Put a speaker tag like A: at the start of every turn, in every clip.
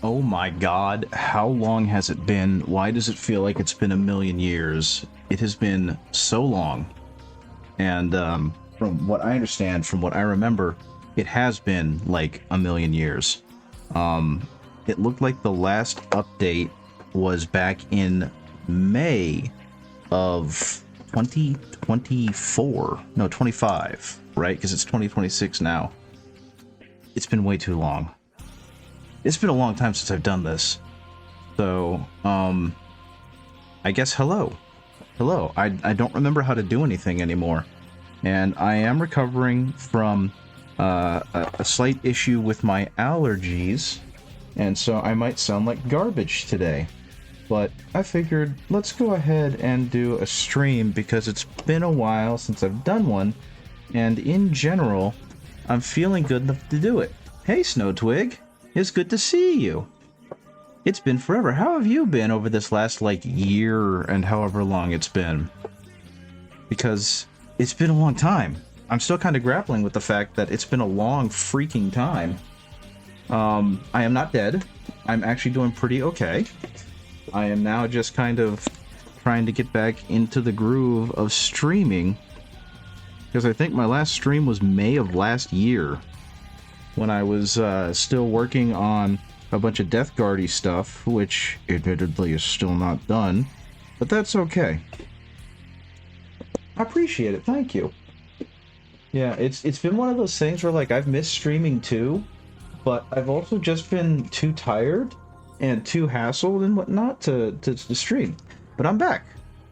A: Oh my god, how long has it been? Why does it feel like it's been a million years? It has been so long. And from what I understand, from what I remember, it has been like a million years. It looked like the last update was back in May of 2024. No, 25, right? Because it's 2026 now. It's been way too long. It's been a long time since I've done this. So, I guess hello. Hello. I don't remember how to do anything anymore. And I am recovering from a slight issue with my allergies. And so I might sound like garbage today. But I figured, let's go ahead and do a stream because it's been a while since I've done one. And in general, I'm feeling good enough to do it. Hey, Snow Twig. It's good to see you. It's been forever. How have you been over this last, like, year and however long it's been? Because it's been a long time. I'm still kind of grappling with the fact that it's been a long freaking time. I am not dead. I'm actually doing pretty okay. I am now just kind of trying to get back into the groove of streaming. Because I think my last stream was May of last year, when I was still working on a bunch of Death Guardy stuff, which admittedly is still not done, but that's okay. I appreciate it, thank you. Yeah, it's been one of those things where, like, I've missed streaming too, but I've also just been too tired and too hassled and whatnot to stream. But I'm back,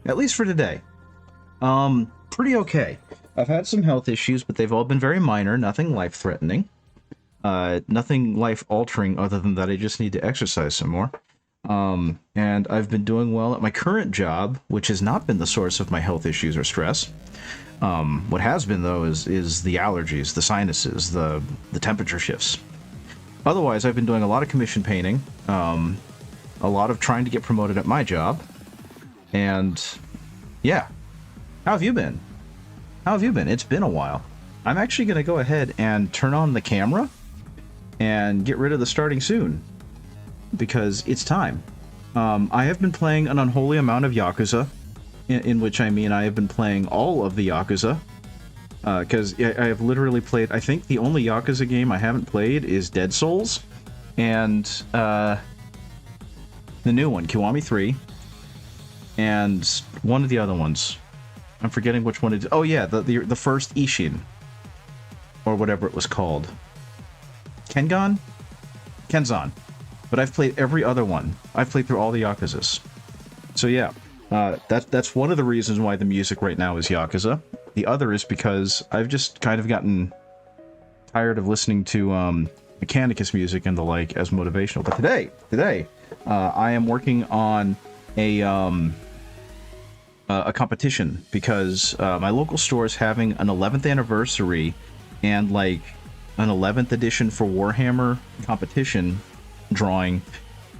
A: at least for today. Pretty okay. I've had some health issues, but they've all been very minor, nothing life-threatening. Nothing life-altering other than that I just need to exercise some more. And I've been doing well at my current job, which has not been the source of my health issues or stress. What has been, though, is the allergies, the sinuses, the temperature shifts. Otherwise, I've been doing a lot of commission painting, a lot of trying to get promoted at my job, and yeah. How have you been? How have you been? It's been a while. I'm actually going to go ahead and turn on the camera and get rid of the starting soon, because it's time. I have been playing an unholy amount of Yakuza, in which I mean I have been playing all of the Yakuza, because I have literally played, I think the only Yakuza game I haven't played is Dead Souls, and the new one, Kiwami 3, and one of the other ones. I'm forgetting which one it is. Oh yeah, the first Ishin, or whatever it was called. Kengan? Kenzan. But I've played every other one. I've played through all the Yakuzas. So yeah, that's one of the reasons why the music right now is Yakuza. The other is because I've just kind of gotten tired of listening to Mechanicus music and the like as motivational. But today, I am working on a competition because my local store is having an 11th anniversary and like an 11th edition for Warhammer competition drawing,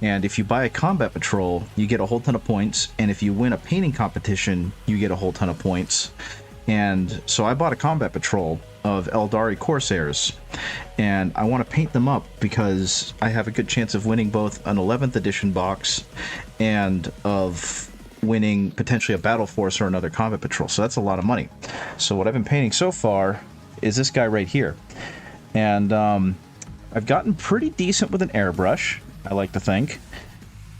A: and if you buy a combat patrol you get a whole ton of points, and if you win a painting competition you get a whole ton of points. And so I bought a combat patrol of Aeldari Corsairs, and I want to paint them up because I have a good chance of winning both an 11th edition box and of winning potentially a battle force or another combat patrol, so that's a lot of money. So what I've been painting so far is this guy right here. And I've gotten pretty decent with an airbrush, I like to think.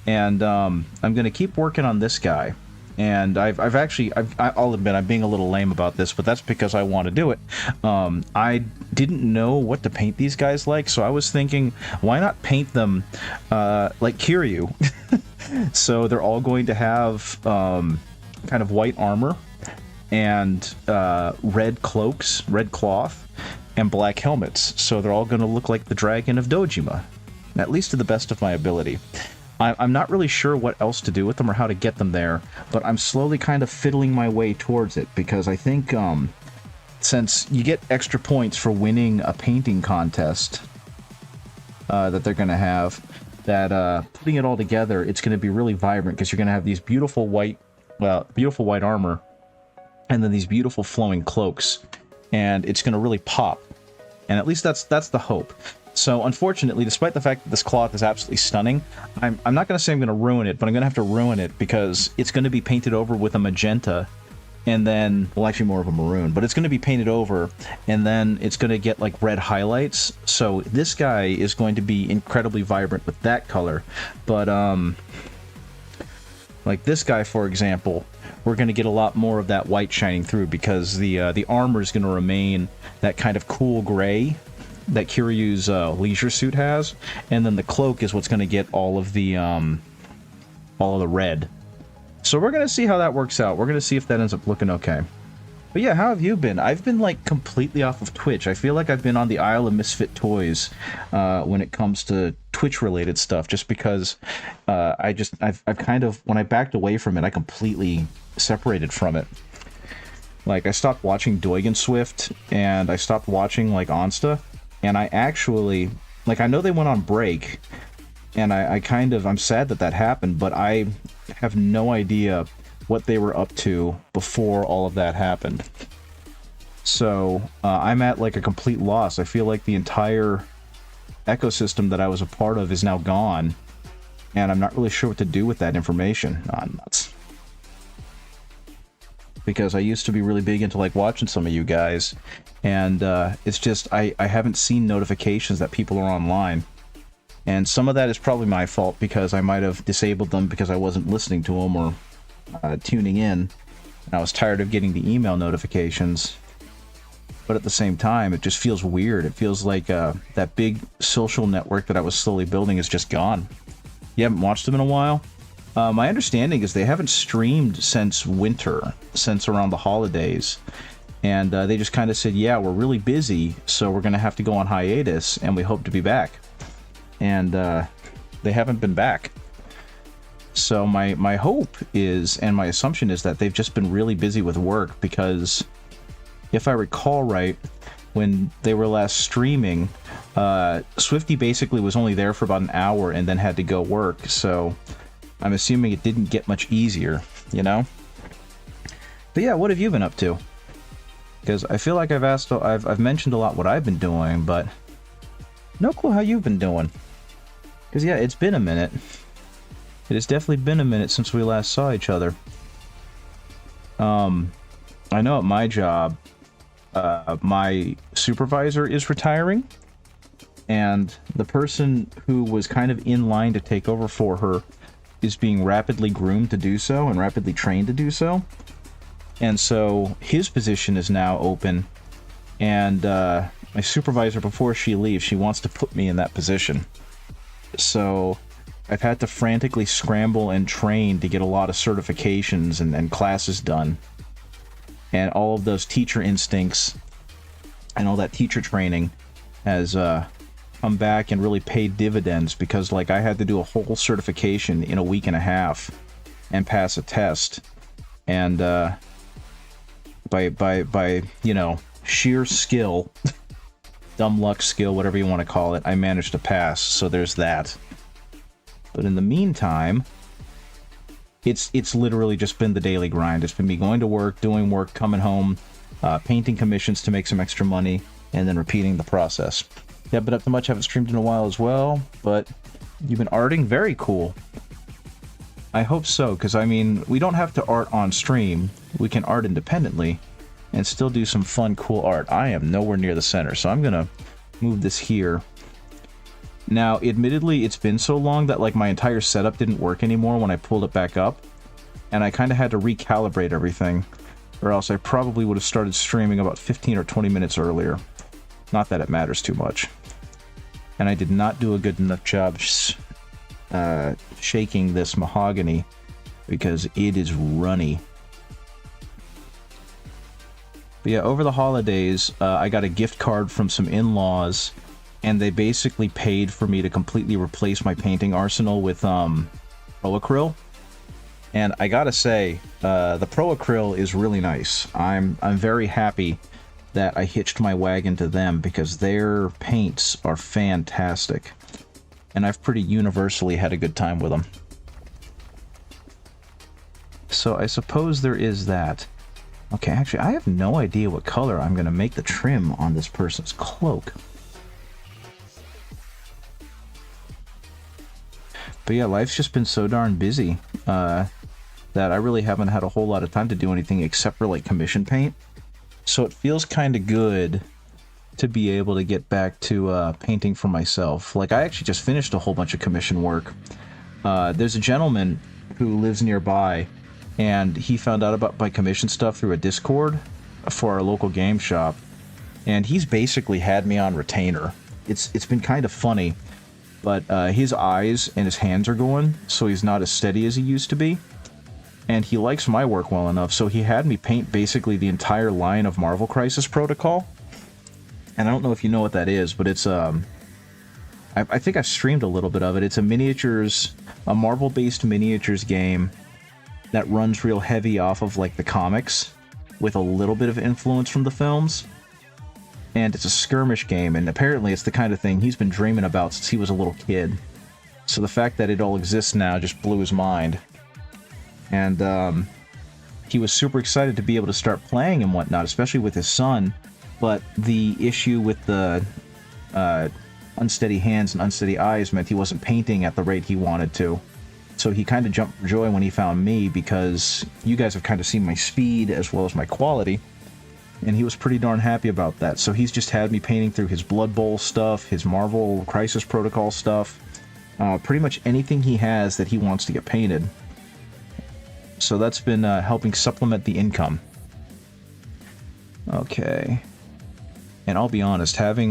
A: And I'm going to keep working on this guy. And I'll admit I'm being a little lame about this, but that's because I want to do it. I didn't know what to paint these guys like, so I was thinking, why not paint them like Kiryu? So they're all going to have kind of white armor and red cloaks, red cloth, and black helmets, so they're all going to look like the Dragon of Dojima, at least to the best of my ability. I'm not really sure what else to do with them or how to get them there, but I'm slowly kind of fiddling my way towards it, because I think since you get extra points for winning a painting contest that they're going to have, that putting it all together, it's going to be really vibrant, because you're going to have these beautiful white armor, and then these beautiful flowing cloaks, and it's going to really pop. And at least that's the hope. So unfortunately, despite the fact that this cloth is absolutely stunning, I'm not going to say I'm going to ruin it, but I'm going to have to ruin it because it's going to be painted over with a magenta, and then, well, actually more of a maroon, but it's going to be painted over, and then it's going to get like red highlights. So this guy is going to be incredibly vibrant with that color. But like this guy, for example, we're going to get a lot more of that white shining through because the armor is going to remain that kind of cool gray that Kiryu's leisure suit has, and then the cloak is what's going to get all of the red. So we're going to see how that works out. We're going to see if that ends up looking okay. But yeah, how have you been? I've been like completely off of Twitch. I feel like I've been on the Isle of Misfit Toys when it comes to Twitch related stuff, just because I've kind of, when I backed away from it, I completely separated from it. Like I stopped watching Doigan Swift and I stopped watching like Onsta. And I actually, like, I know they went on break, and I'm sad that happened, but I have no idea what they were up to before all of that happened. So, I'm at, like, a complete loss. I feel like the entire ecosystem that I was a part of is now gone, and I'm not really sure what to do with that information. I'm nuts. Because I used to be really big into, like, watching some of you guys, and it's just, I haven't seen notifications that people are online. And some of that is probably my fault, because I might have disabled them because I wasn't listening to them or tuning in. And I was tired of getting the email notifications. But at the same time, it just feels weird. It feels like that big social network that I was slowly building is just gone. You haven't watched them in a while? My understanding is they haven't streamed since winter, since around the holidays. And they just kind of said, yeah, we're really busy, so we're going to have to go on hiatus, and we hope to be back. And they haven't been back. So my hope is, and my assumption is, that they've just been really busy with work, because if I recall right, when they were last streaming, Swifty basically was only there for about an hour and then had to go work, so I'm assuming it didn't get much easier, you know? But yeah, what have you been up to? Because I feel like I've mentioned a lot what I've been doing, but no clue how you've been doing. Because yeah, it's been a minute. It has definitely been a minute since we last saw each other. I know at my job, my supervisor is retiring, and the person who was kind of in line to take over for her is being rapidly groomed to do so and rapidly trained to do so. And so his position is now open, and my supervisor, before she leaves, she wants to put me in that position. So I've had to frantically scramble and train to get a lot of certifications and classes done. And all of those teacher instincts and all that teacher training has come back and really paid dividends, because like I had to do a whole certification in a week and a half and pass a test. And by you know, sheer skill, dumb luck skill, whatever you want to call it, I managed to pass. So there's that. But in the meantime, it's literally just been the daily grind. It's been me going to work, doing work, coming home, painting commissions to make some extra money, and then repeating the process. Yeah, but up to much, haven't streamed in a while as well, but you've been arting? Very cool. I hope so, because I mean, we don't have to art on stream. We can art independently and still do some fun, cool art. I am nowhere near the center, so I'm gonna move this here. Now, admittedly, it's been so long that like my entire setup didn't work anymore when I pulled it back up, and I kind of had to recalibrate everything, or else I probably would have started streaming about 15 or 20 minutes earlier. Not that it matters too much. And I did not do a good enough job shaking this mahogany, because it is runny. But yeah, over the holidays, I got a gift card from some in-laws, and they basically paid for me to completely replace my painting arsenal with Pro Acryl. And I gotta say, the Pro Acryl is really nice. I'm very happy that I hitched my wagon to them, because their paints are fantastic. And I've pretty universally had a good time with them. So I suppose there is that. Okay, actually, I have no idea what color I'm going to make the trim on this person's cloak. But yeah, life's just been so darn busy that I really haven't had a whole lot of time to do anything except for like commission paint. So it feels kind of good to be able to get back to painting for myself. Like, I actually just finished a whole bunch of commission work. There's a gentleman who lives nearby, and he found out about my commission stuff through a Discord for our local game shop, and he's basically had me on retainer. It's been kind of funny, but his eyes and his hands are going, so he's not as steady as he used to be. And he likes my work well enough, so he had me paint basically the entire line of Marvel Crisis Protocol. And I don't know if you know what that is, but it's I think I've streamed a little bit of it. It's a Marvel-based miniatures game that runs real heavy off of like the comics, with a little bit of influence from the films. And it's a skirmish game, and apparently it's the kind of thing he's been dreaming about since he was a little kid. So the fact that it all exists now just blew his mind. And he was super excited to be able to start playing and whatnot, especially with his son. But the issue with the unsteady hands and unsteady eyes meant he wasn't painting at the rate he wanted to. So he kind of jumped for joy when he found me, because you guys have kind of seen my speed as well as my quality. And he was pretty darn happy about that. So he's just had me painting through his Blood Bowl stuff, his Marvel Crisis Protocol stuff, pretty much anything he has that he wants to get painted. So that's been helping supplement the income. Okay. And I'll be honest, having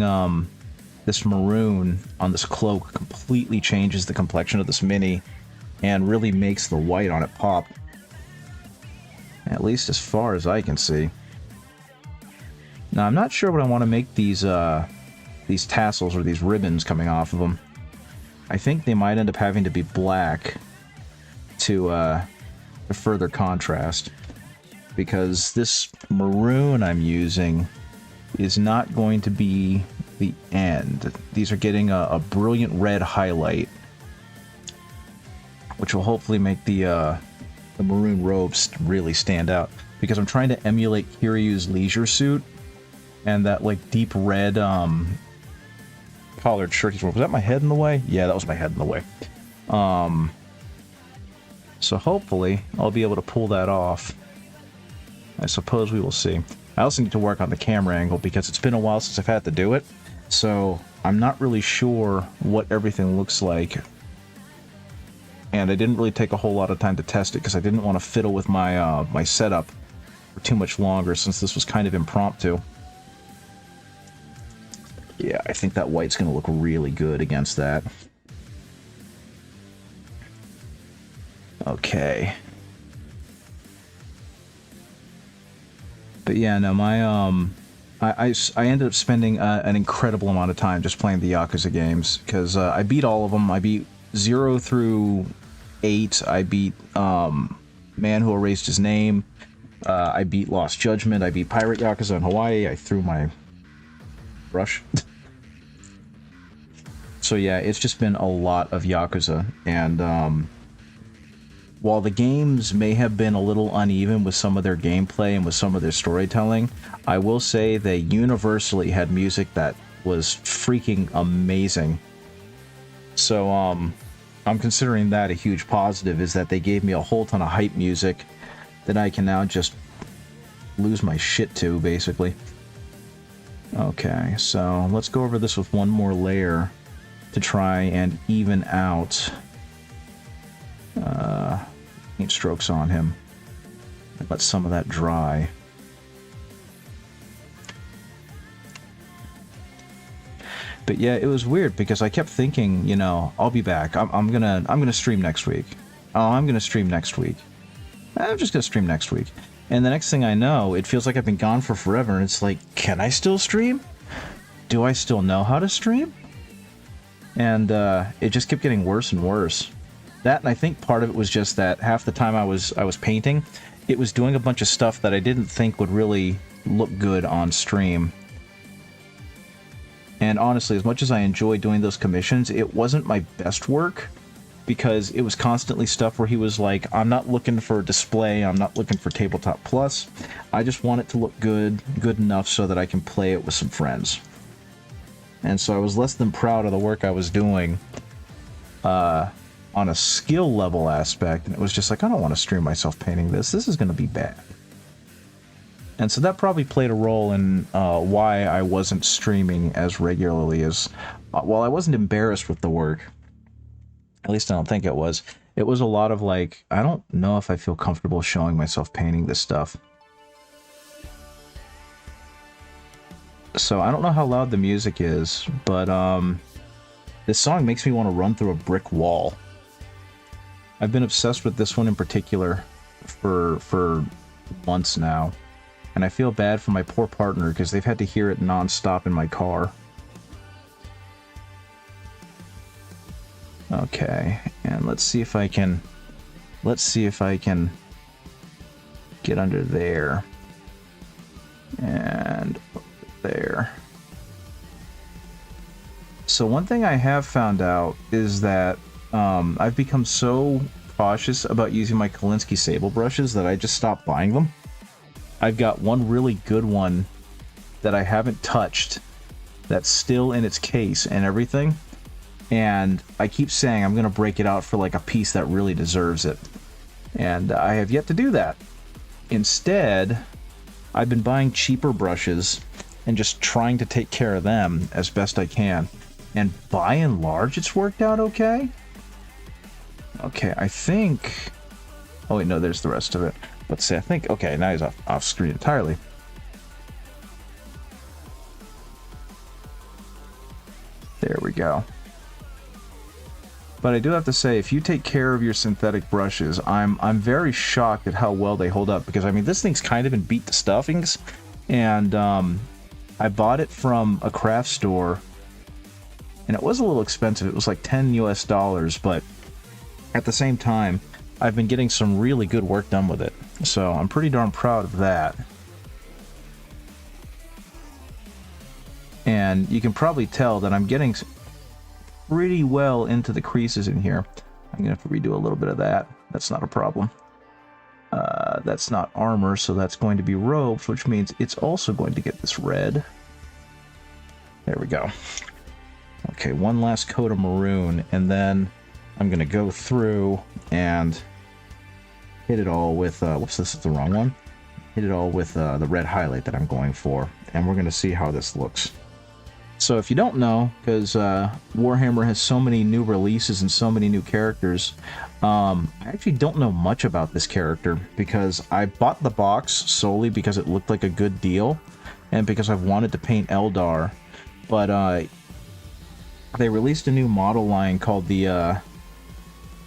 A: this maroon on this cloak completely changes the complexion of this mini and really makes the white on it pop. At least as far as I can see. Now, I'm not sure what I want to make these tassels or these ribbons coming off of them. I think they might end up having to be black to further contrast, because this maroon I'm using is not going to be the end. These are getting a brilliant red highlight, which will hopefully make the maroon robes really stand out, because I'm trying to emulate Kiryu's leisure suit and that like deep red collared shirt he's wearing. Was that my head in the way? Yeah, that was my head in the way. So hopefully I'll be able to pull that off. I suppose we will see. I also need to work on the camera angle, because it's been a while since I've had to do it. So I'm not really sure what everything looks like. And I didn't really take a whole lot of time to test it, because I didn't want to fiddle with my my setup for too much longer, since this was kind of impromptu. Yeah, I think that white's going to look really good against that. Okay. But yeah, no, my I ended up spending an incredible amount of time just playing the Yakuza games, because I beat all of them. I beat 0 through 8. I beat Man Who Erased His Name. I beat Lost Judgment. I beat Pirate Yakuza in Hawaii. I threw my brush. So yeah, it's just been a lot of Yakuza, and while the games may have been a little uneven with some of their gameplay and with some of their storytelling, I will say they universally had music that was freaking amazing. So I'm considering that a huge positive, is that they gave me a whole ton of hype music that I can now just lose my shit to, basically. Okay, so let's go over this with one more layer to try and even out paint strokes on him. Let some of that dry. But yeah, it was weird, because I kept thinking, you know, I'll be back. I'm gonna stream next week. Oh, I'm gonna stream next week. I'm just gonna stream next week. And the next thing I know, it feels like I've been gone for forever, and it's like, can I still stream? Do I still know how to stream? And it just kept getting worse and worse. That, and I think part of it was just that half the time I was painting, it was doing a bunch of stuff that I didn't think would really look good on stream. And honestly, as much as I enjoy doing those commissions, it wasn't my best work, because it was constantly stuff where he was like, I'm not looking for display, I'm not looking for Tabletop Plus, I just want it to look good enough so that I can play it with some friends. And so I was less than proud of the work I was doing on a skill level aspect, and it was just like, I don't want to stream myself painting this. This is going to be bad. And so that probably played a role in why I wasn't streaming as regularly as... While I wasn't embarrassed with the work, at least I don't think it was a lot of like, I don't know if I feel comfortable showing myself painting this stuff. So I don't know how loud the music is, but this song makes me want to run through a brick wall. I've been obsessed with this one in particular for months now, and I feel bad for my poor partner because they've had to hear it non-stop in my car. Okay, and let's see if I can get under there and there. So one thing I have found out is that I've become so cautious about using my Kolinsky sable brushes that I just stopped buying them. I've got one really good one that I haven't touched that's still in its case and everything, and I keep saying I'm going to break it out for like a piece that really deserves it, and I have yet to do that. Instead, I've been buying cheaper brushes and just trying to take care of them as best I can, and by and large it's worked out okay. Okay, I think... Oh wait, no, there's the rest of it. Let's see, I think... Okay, now he's off screen entirely. There we go. But I do have to say, if you take care of your synthetic brushes, I'm very shocked at how well they hold up, because I mean, this thing's kind of been beat to stuffings, and I bought it from a craft store, and it was a little expensive. It was like $10 US, but at the same time, I've been getting some really good work done with it, so I'm pretty darn proud of that. And you can probably tell that I'm getting pretty well into the creases in here. I'm gonna have to redo a little bit of that. That's not a problem. That's not armor, so that's going to be robes, which means it's also going to get this red. There we go. Okay, one last coat of maroon, and then I'm gonna go through and hit it all with, whoops, this is the wrong one. Hit it all with the red highlight that I'm going for, and we're gonna see how this looks. So if you don't know, because Warhammer has so many new releases and so many new characters, I actually don't know much about this character, because I bought the box solely because it looked like a good deal, and because I've wanted to paint Eldar, but they released a new model line called the,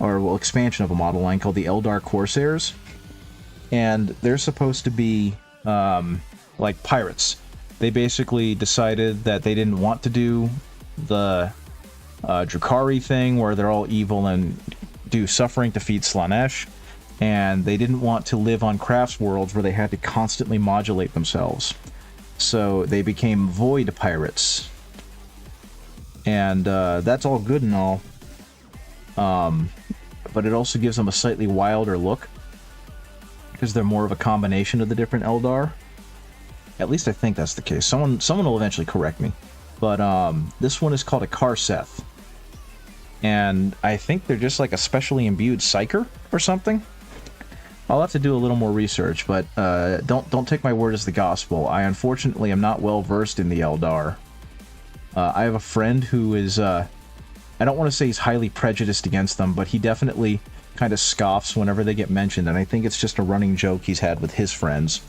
A: expansion of a model line called the Aeldari Kharseth, and they're supposed to be, like pirates. They basically decided that they didn't want to do the Drukhari thing where they're all evil and do suffering to feed Slaanesh, and they didn't want to live on crafts worlds where they had to constantly modulate themselves. So they became void pirates. And that's all good and all, but it also gives them a slightly wilder look, because they're more of a combination of the different Eldar. At least I think that's the case. Someone will eventually correct me. But this one is called a Kharseth, and I think they're just like a specially imbued psyker or something. I'll have to do a little more research, but don't take my word as the gospel. I unfortunately am not well versed in the Eldar. I have a friend who is, I don't want to say he's highly prejudiced against them, but he definitely kind of scoffs whenever they get mentioned, and I think it's just a running joke he's had with his friends.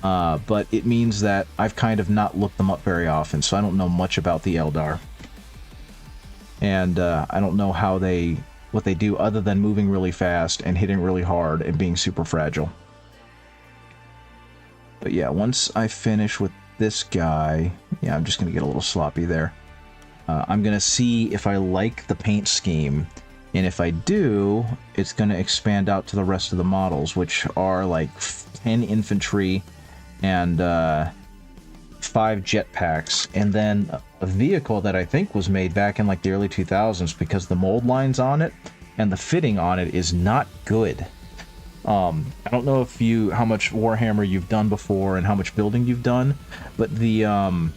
A: But it means that I've kind of not looked them up very often, so I don't know much about the Eldar. And I don't know what they do other than moving really fast and hitting really hard and being super fragile. But yeah, once I finish with this guy, yeah, I'm just going to get a little sloppy there. I'm going to see if I like the paint scheme, and if I do, it's going to expand out to the rest of the models, which are like 10 infantry and 5 jetpacks, and then a vehicle that I think was made back in like the early 2000s, because the mold lines on it and the fitting on it is not good. I don't know if how much Warhammer you've done before and how much building you've done, but the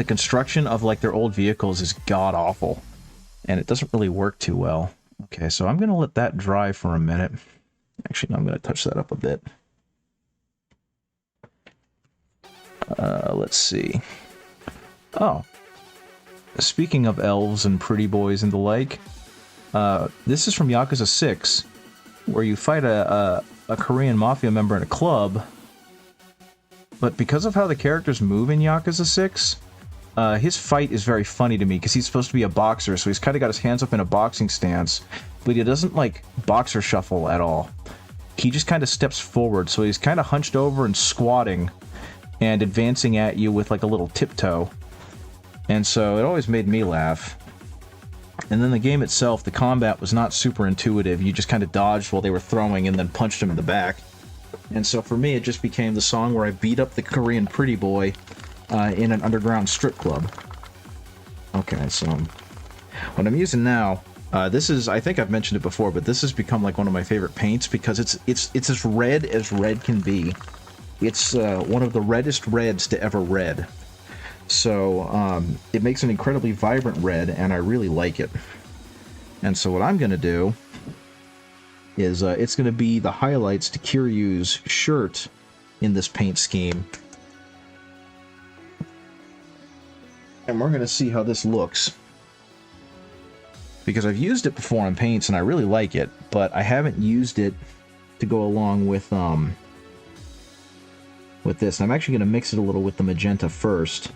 A: construction of like their old vehicles is god awful, and it doesn't really work too well. Okay, so I'm going to let that dry for a minute. Actually, no, I'm going to touch that up a bit. Let's see. Oh. Speaking of elves and pretty boys and the like, this is from Yakuza 6, where you fight a Korean mafia member in a club, but because of how the characters move in Yakuza 6, his fight is very funny to me, because he's supposed to be a boxer, so he's kind of got his hands up in a boxing stance, but he doesn't, like, boxer shuffle at all. He just kind of steps forward, so he's kind of hunched over and squatting, and advancing at you with, like, a little tiptoe. And so it always made me laugh. And then the game itself, the combat was not super intuitive. You just kind of dodged while they were throwing and then punched him in the back. And so for me, it just became the song where I beat up the Korean pretty boy in an underground strip club. Okay, so what I'm using now, this is, I think I've mentioned it before, but this has become like one of my favorite paints because it's as red can be. It's one of the reddest reds to ever red. So it makes an incredibly vibrant red, and I really like it. And so what I'm going to do is it's going to be the highlights to Kiryu's shirt in this paint scheme. And we're going to see how this looks. Because I've used it before on paints, and I really like it, but I haven't used it to go along with this. And I'm actually going to mix it a little with the magenta first,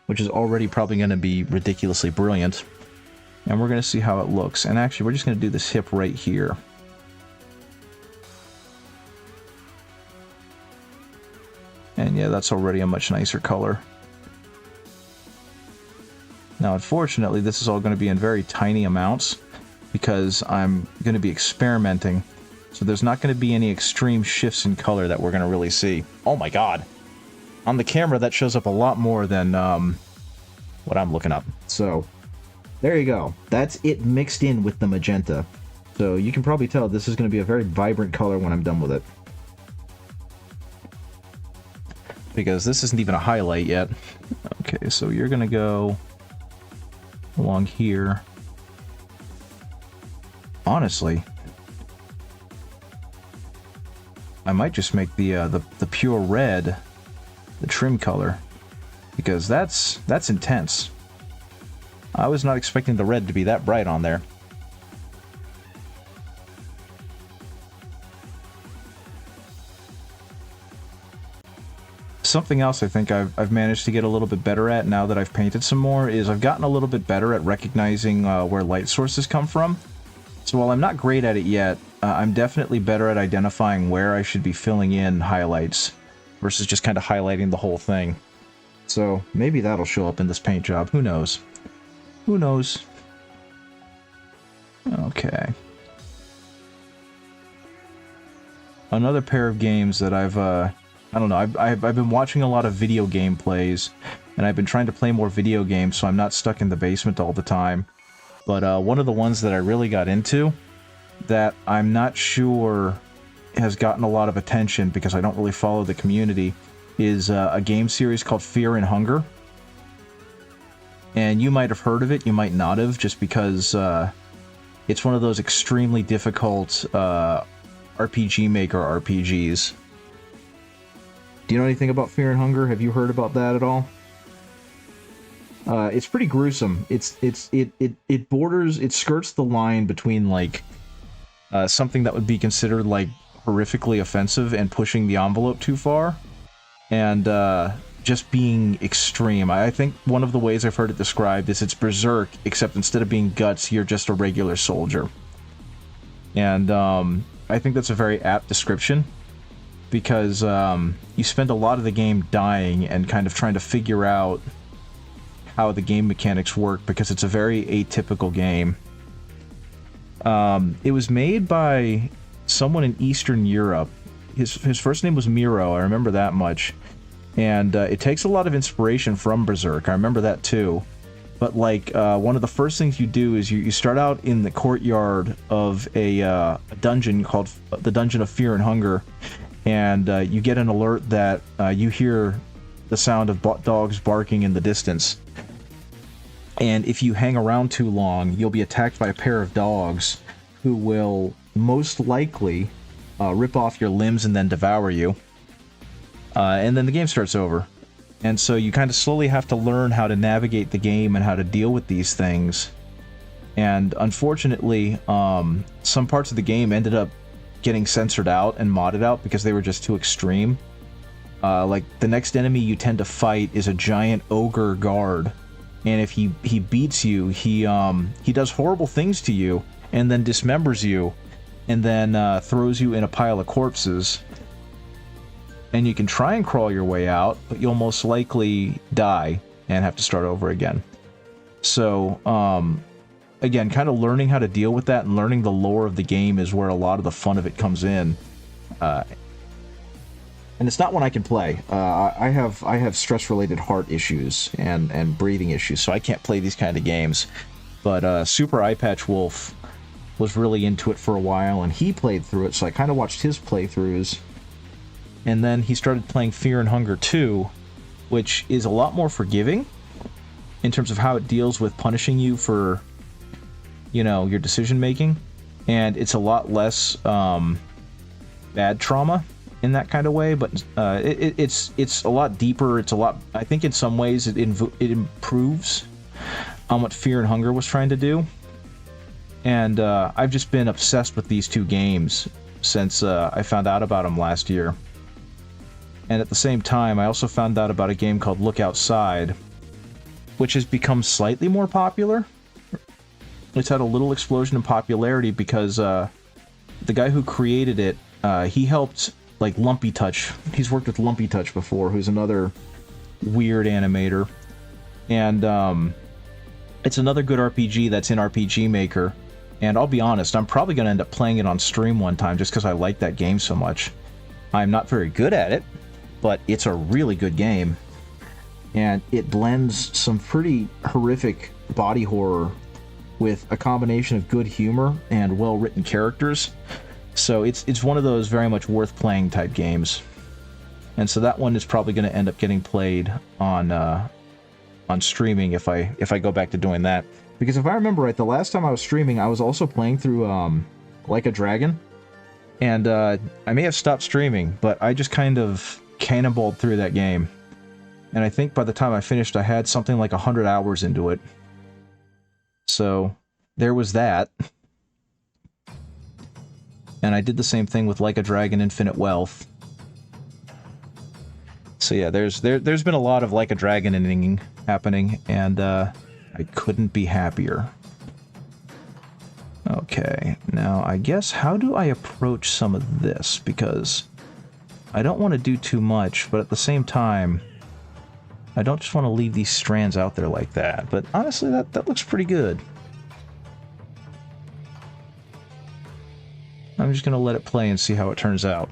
A: which is already probably going to be ridiculously brilliant. And we're going to see how it looks. And actually, we're just going to do this hip right here. And yeah, that's already a much nicer color. Now, unfortunately, this is all going to be in very tiny amounts because I'm going to be experimenting. So there's not going to be any extreme shifts in color that we're going to really see. Oh my god! On the camera, that shows up a lot more than what I'm looking up. So, there you go. That's it mixed in with the magenta. So you can probably tell this is going to be a very vibrant color when I'm done with it. Because this isn't even a highlight yet. Okay, so you're going to go along here. Honestly, I might just make the pure red the trim color, because that's intense. I was not expecting the red to be that bright on there. Something else I think I've managed to get a little bit better at now that I've painted some more is I've gotten a little bit better at recognizing where light sources come from. So while I'm not great at it yet, I'm definitely better at identifying where I should be filling in highlights versus just kind of highlighting the whole thing. So maybe that'll show up in this paint job. Who knows? Who knows? Okay. Another pair of games that I don't know, I've been watching a lot of video game plays, and I've been trying to play more video games so I'm not stuck in the basement all the time. But one of the ones that I really got into, that I'm not sure has gotten a lot of attention because I don't really follow the community, is a game series called Fear and Hunger. And you might have heard of it, you might not have, just because it's one of those extremely difficult RPG Maker RPGs. Do you know anything about Fear and Hunger? Have you heard about that at all? It's pretty gruesome. It skirts the line between like something that would be considered like horrifically offensive and pushing the envelope too far, and just being extreme. I think one of the ways I've heard it described is it's Berserk, except instead of being guts, you're just a regular soldier. And I think that's a very apt description, because you spend a lot of the game dying and kind of trying to figure out how the game mechanics work, because it's a very atypical game. It was made by someone in Eastern Europe. His first name was Miro, I remember that much. And it takes a lot of inspiration from Berserk, I remember that too. But like, one of the first things you do is you start out in the courtyard of a dungeon called the Dungeon of Fear and Hunger, and you get an alert that you hear the sound of dogs barking in the distance. And if you hang around too long, you'll be attacked by a pair of dogs who will most likely rip off your limbs and then devour you. And then the game starts over. And so you kind of slowly have to learn how to navigate the game and how to deal with these things. And unfortunately, some parts of the game ended up getting censored out and modded out because they were just too extreme. Like, the next enemy you tend to fight is a giant ogre guard. And if he beats you, he does horrible things to you, and then dismembers you, and then throws you in a pile of corpses. And you can try and crawl your way out, but you'll most likely die and have to start over again. So, again, kind of learning how to deal with that and learning the lore of the game is where a lot of the fun of it comes in. And it's not one I can play. I have stress-related heart issues and breathing issues, so I can't play these kind of games. But Super Eyepatch Wolf was really into it for a while, and he played through it, so I kind of watched his playthroughs. And then he started playing Fear and Hunger 2, which is a lot more forgiving in terms of how it deals with punishing you for, you know, your decision-making. And it's a lot less bad trauma in that kind of way, but it's a lot deeper. It's a lot, I think in some ways it improves on what Fear and Hunger was trying to do. And I've just been obsessed with these two games since I found out about them last year. And at the same time, I also found out about a game called Look Outside, which has become slightly more popular. It's had a little explosion in popularity because the guy who created it, he helped, like, Lumpy Touch. He's worked with Lumpy Touch before, who's another weird animator. And it's another good RPG that's in RPG Maker. And I'll be honest, I'm probably going to end up playing it on stream one time just because I like that game so much. I'm not very good at it, but it's a really good game. And it blends some pretty horrific body horror with a combination of good humor and well-written characters. So it's one of those very much worth playing type games. And so that one is probably going to end up getting played on streaming if I go back to doing that. Because if I remember right, the last time I was streaming, I was also playing through Like a Dragon. And I may have stopped streaming, but I just kind of cannonballed through that game. And I think by the time I finished, I had something like 100 hours into it. So there was that. And I did the same thing with Like a Dragon Infinite Wealth. So yeah, there's been a lot of Like a Dragon-ing happening, and I couldn't be happier. Okay, now I guess how do I approach some of this? Because I don't want to do too much, but at the same time, I don't just want to leave these strands out there like that. But honestly, that looks pretty good. I'm just going to let it play and see how it turns out.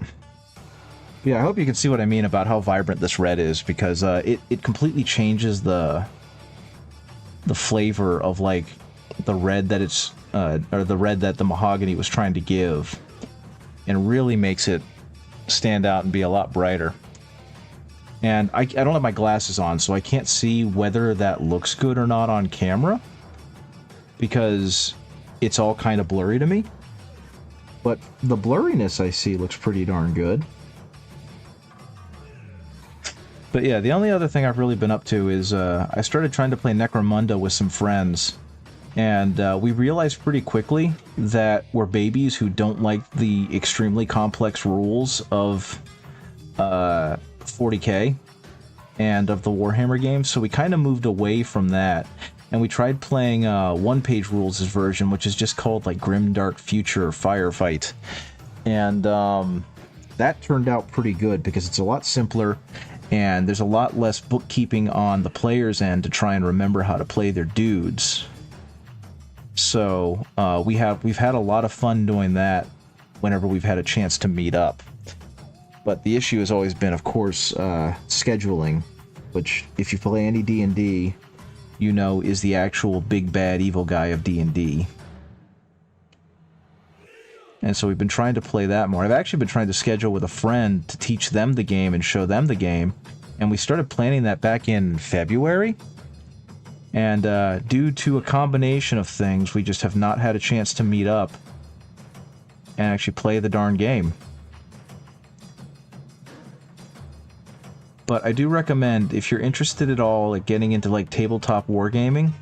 A: Yeah, I hope you can see what I mean about how vibrant this red is, because it completely changes the flavor of, like, the red that it's or the red that the mahogany was trying to give, and really makes it stand out and be a lot brighter. And I don't have my glasses on, so I can't see whether that looks good or not on camera, because it's all kind of blurry to me. But the blurriness I see looks pretty darn good. But yeah, the only other thing I've really been up to is I started trying to play Necromunda with some friends. And we realized pretty quickly that we're babies who don't like the extremely complex rules of 40k and of the Warhammer games, so we kind of moved away from that. And we tried playing one-page rules version, which is just called, like, Grimdark Future Firefight. And that turned out pretty good, because it's a lot simpler, and there's a lot less bookkeeping on the player's end to try and remember how to play their dudes. So we've had a lot of fun doing that whenever we've had a chance to meet up. But the issue has always been, of course, scheduling, which, if you play any D&D, you know is the actual big bad evil guy of D&D. And so we've been trying to play that more. I've actually been trying to schedule with a friend to teach them the game and show them the game. And we started planning that back in February. And due to a combination of things, we just have not had a chance to meet up and actually play the darn game. But I do recommend, if you're interested at all at getting into like tabletop wargaming,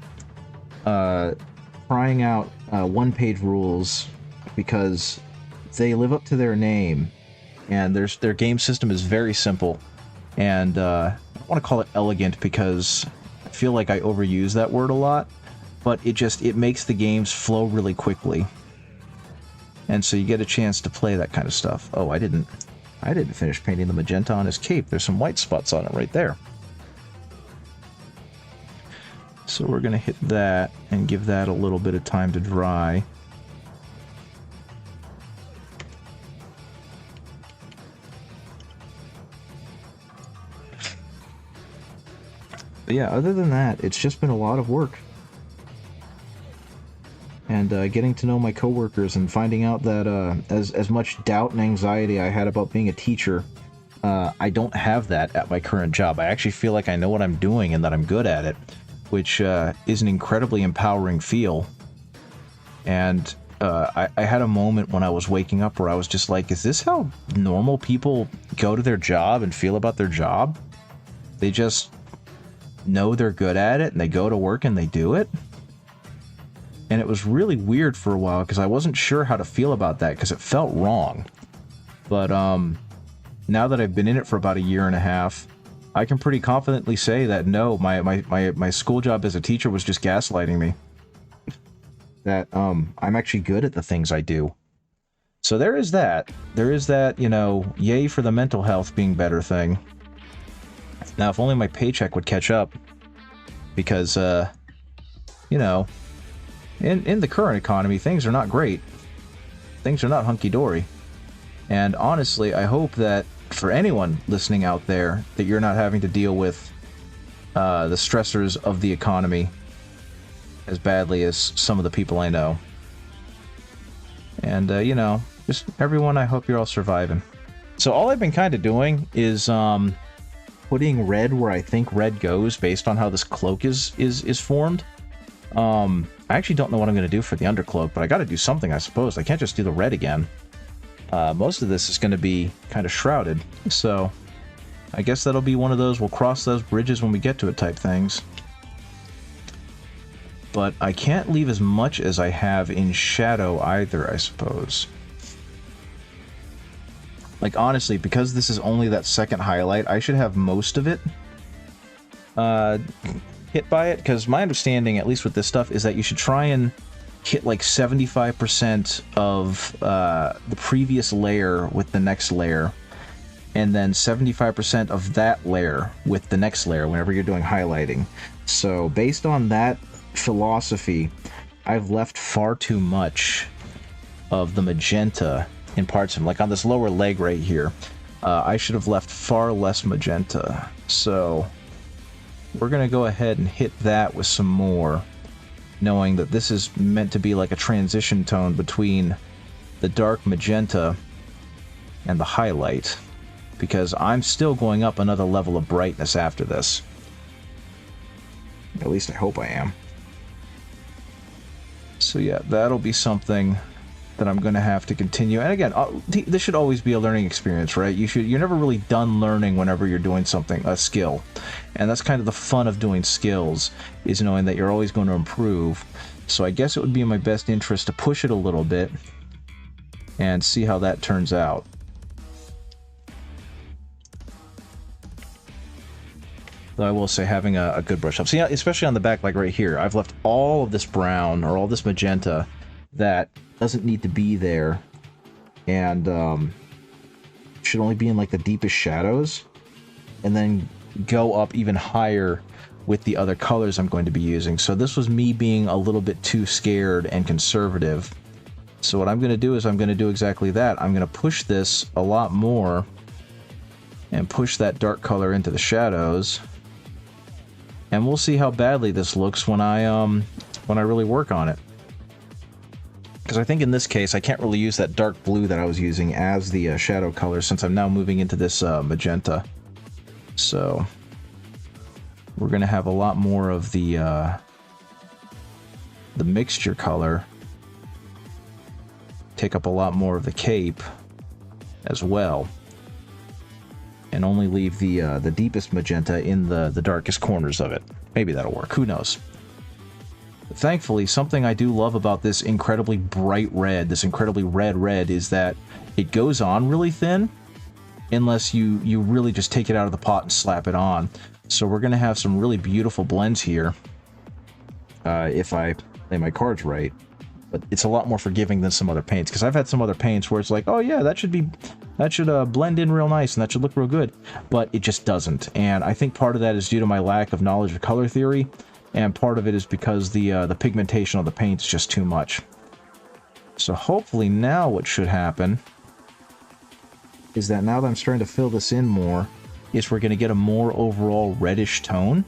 A: trying out one-page rules, because they live up to their name, and their game system is very simple. And I don't want to call it elegant because I feel like I overuse that word a lot, but it makes the games flow really quickly. And so you get a chance to play that kind of stuff. Oh, I didn't finish painting the magenta on his cape. There's some white spots on it right there. So we're going to hit that and give that a little bit of time to dry. But yeah, other than that, it's just been a lot of work. And getting to know my coworkers and finding out that as much doubt and anxiety I had about being a teacher, I don't have that at my current job. I actually feel like I know what I'm doing and that I'm good at it, which is an incredibly empowering feel. And I had a moment when I was waking up where I was just like, is this how normal people go to their job and feel about their job? They just know they're good at it and they go to work and they do it? And it was really weird for a while because I wasn't sure how to feel about that because it felt wrong. But now that I've been in it for about a year and a half, I can pretty confidently say that no, my school job as a teacher was just gaslighting me. That I'm actually good at the things I do. So there is that. There is that, you know, yay for the mental health being better thing. Now, if only my paycheck would catch up. Because, you know, in the current economy, things are not great. Things are not hunky-dory. And honestly, I hope that for anyone listening out there, that you're not having to deal with the stressors of the economy as badly as some of the people I know. And, you know, just everyone, I hope you're all surviving. So all I've been kind of doing is putting red where I think red goes based on how this cloak is formed. I actually don't know what I'm going to do for the undercloak, but I got to do something, I suppose. I can't just do the red again. Most of this is going to be kind of shrouded, so I guess that'll be one of those we'll cross those bridges when we get to it type things. But I can't leave as much as I have in shadow either, I suppose. Like, honestly, because this is only that second highlight, I should have most of it hit by it, because my understanding, at least with this stuff, is that you should try and hit like 75% of the previous layer with the next layer, and then 75% of that layer with the next layer whenever you're doing highlighting. So based on that philosophy, I've left far too much of the magenta in parts of them. Like on this lower leg right here, I should have left far less magenta. So we're gonna go ahead and hit that with some more, knowing that this is meant to be like a transition tone between the dark magenta and the highlight, because I'm still going up another level of brightness after this. At least I hope I am. So yeah, that'll be something that I'm going to have to continue. And again, this should always be a learning experience, right? You're never really done learning whenever you're doing something, a skill. And that's kind of the fun of doing skills, is knowing that you're always going to improve. So I guess it would be in my best interest to push it a little bit and see how that turns out. Though I will say, having a good brush up. See, especially on the back, like right here, I've left all of this brown or all this magenta that doesn't need to be there, and should only be in like the deepest shadows, and then go up even higher with the other colors I'm going to be using. So this was me being a little bit too scared and conservative. So what I'm going to do is I'm going to do exactly that. I'm going to push this a lot more and push that dark color into the shadows, and we'll see how badly this looks when I really work on it. Because I think in this case, I can't really use that dark blue that I was using as the shadow color, since I'm now moving into this magenta. So we're going to have a lot more of the the mixture color take up a lot more of the cape as well, and only leave the deepest magenta in the darkest corners of it. Maybe that'll work, who knows. But thankfully, something I do love about this incredibly bright red, this incredibly red, is that it goes on really thin, unless you really just take it out of the pot and slap it on. So we're going to have some really beautiful blends here, if I play my cards right. But it's a lot more forgiving than some other paints, because I've had some other paints where it's like, oh yeah, that should blend in real nice and that should look real good, but it just doesn't. And I think part of that is due to my lack of knowledge of color theory, and part of it is because the pigmentation of the paint is just too much. So hopefully now what should happen is that now that I'm starting to fill this in more, is we're going to get a more overall reddish tone.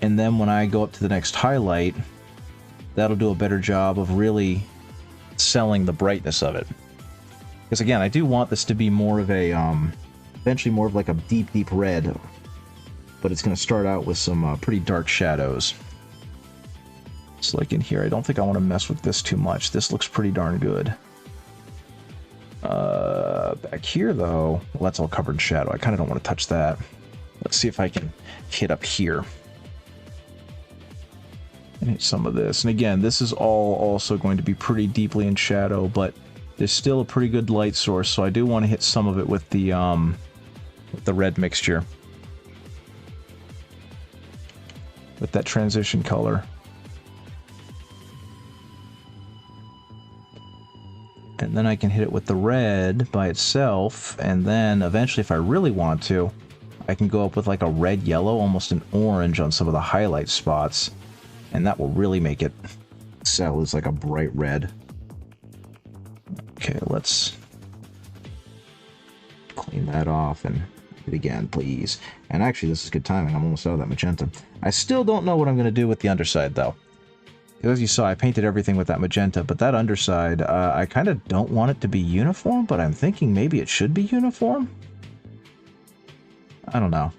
A: And then when I go up to the next highlight, that'll do a better job of really selling the brightness of it. Because again, I do want this to be more of a, eventually more of like a deep red, but it's going to start out with some pretty dark shadows. So like in here, I don't think I want to mess with this too much. This looks pretty darn good. Back here though, well, that's all covered in shadow. I kind of don't want to touch that. Let's see if I can hit up here and hit some of this. And again, this is all also going to be pretty deeply in shadow, but there's still a pretty good light source, so I do want to hit some of it with the red mixture, with that transition color. And then I can hit it with the red by itself, and then eventually, if I really want to, I can go up with like a red-yellow, almost an orange on some of the highlight spots, and that will really make it sell as like a bright red. Okay, let's clean that off and hit it again, please. And actually, this is good timing. I'm almost out of that magenta. I still don't know what I'm going to do with the underside, though. As you saw, I painted everything with that magenta, but that underside, I kind of don't want it to be uniform, but I'm thinking maybe it should be uniform? I don't know.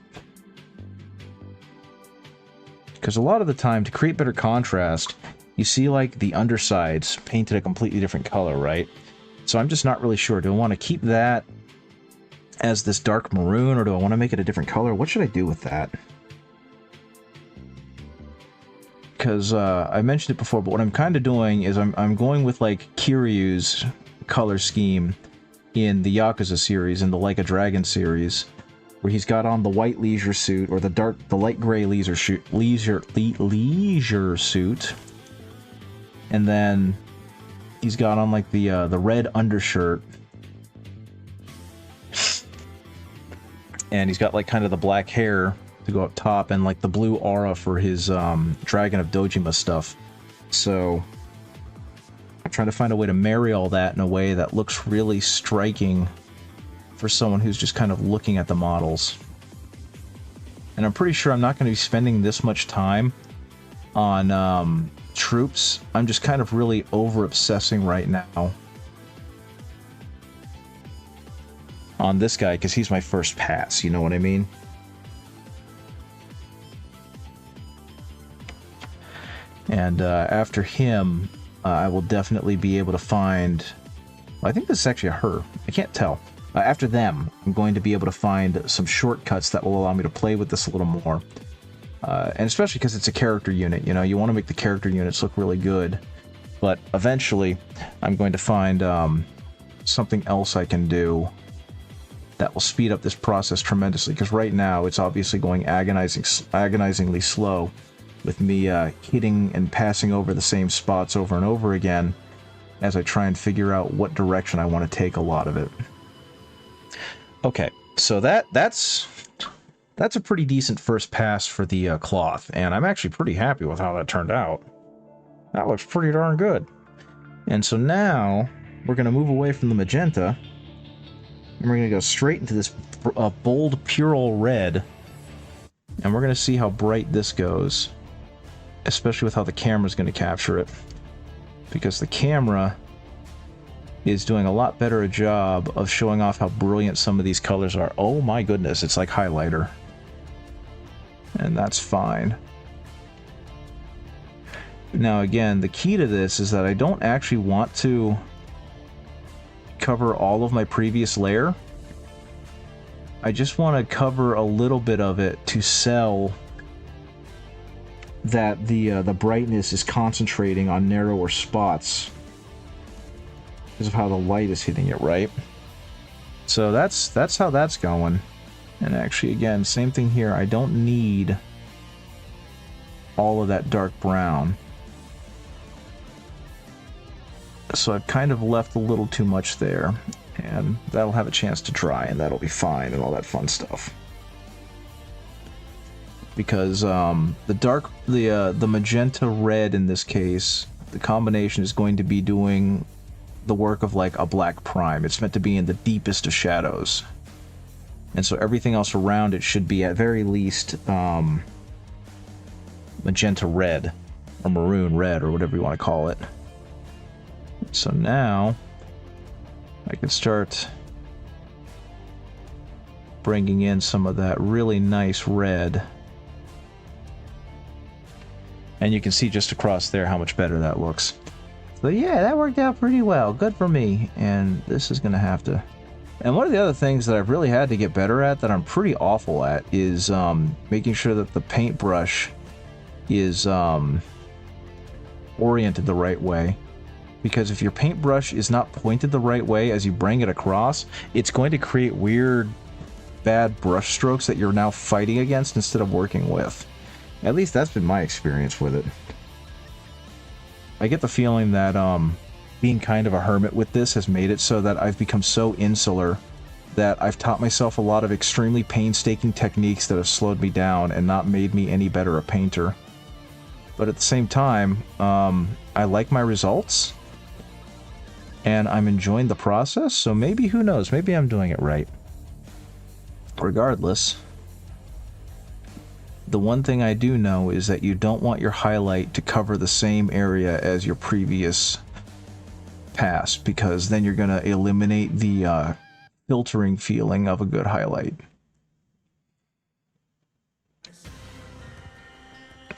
A: Because a lot of the time, to create better contrast, you see like the undersides painted a completely different color, right? So I'm just not really sure. Do I want to keep that as this dark maroon, or do I want to make it a different color? What should I do with that? Because I mentioned it before, but what I'm kind of doing is I'm going with like Kiryu's color scheme in the Yakuza series, in the Like a Dragon series, where he's got on the white leisure suit, or the light gray leisure suit, and then he's got on like the red undershirt, and he's got like kind of the black hair to go up top, and like the blue aura for his Dragon of Dojima stuff. So I'm trying to find a way to marry all that in a way that looks really striking for someone who's just kind of looking at the models. And I'm pretty sure I'm not going to be spending this much time on troops. I'm just kind of really over obsessing right now on this guy, because he's my first pass, you know what I mean? And after him, I will definitely be able to find... Well, I think this is actually a her. I can't tell. After them, I'm going to be able to find some shortcuts that will allow me to play with this a little more. And especially because it's a character unit, you know, you want to make the character units look really good. But eventually, I'm going to find something else I can do that will speed up this process tremendously. Because right now, it's obviously going agonizingly slow, with me hitting and passing over the same spots over and over again as I try and figure out what direction I want to take a lot of it. Okay, so that's a pretty decent first pass for the cloth, and I'm actually pretty happy with how that turned out. That looks pretty darn good. And so now we're going to move away from the magenta, and we're going to go straight into this bold Purell red, and we're going to see how bright this goes, especially with how the camera's going to capture it, because the camera is doing a lot better a job of showing off how brilliant some of these colors are. Oh my goodness, it's like highlighter. And that's fine. Now again, the key to this is that I don't actually want to cover all of my previous layer. I just want to cover a little bit of it to sell that the brightness is concentrating on narrower spots because of how the light is hitting it, right? So that's how that's going. And actually, again, same thing here. I don't need all of that dark brown. So I've kind of left a little too much there, and that'll have a chance to dry, and that'll be fine, and all that fun stuff. Because the magenta red in this case, the combination is going to be doing the work of like a black prime. It's meant to be in the deepest of shadows, and so everything else around it should be at very least magenta red, or maroon red, or whatever you want to call it. So now I can start bringing in some of that really nice red. And you can see just across there how much better that looks. So yeah, that worked out pretty well. Good for me. And this is going to have to... And one of the other things that I've really had to get better at, that I'm pretty awful at, is making sure that the paintbrush is oriented the right way. Because if your paintbrush is not pointed the right way as you bring it across, it's going to create weird, bad brush strokes that you're now fighting against instead of working with. At least that's been my experience with it. I get the feeling that being kind of a hermit with this has made it so that I've become so insular that I've taught myself a lot of extremely painstaking techniques that have slowed me down and not made me any better a painter. But at the same time, I like my results. And I'm enjoying the process, so maybe, who knows, maybe I'm doing it right. Regardless, the one thing I do know is that you don't want your highlight to cover the same area as your previous pass, because then you're going to eliminate the filtering feeling of a good highlight.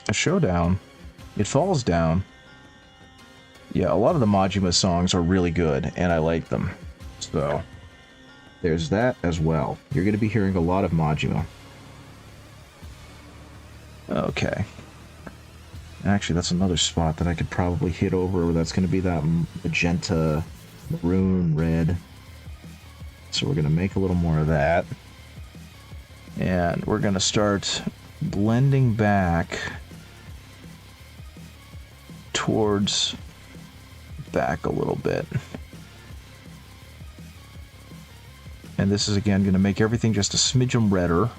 A: A showdown. It falls down. Yeah, a lot of the Majima songs are really good, and I like them. So, there's that as well. You're going to be hearing a lot of Majima. Okay. Actually, that's another spot that I could probably hit over. That's going to be that magenta, maroon, red. So we're going to make a little more of that. And we're going to start blending back towards back a little bit. And this is again going to make everything just a smidgen redder.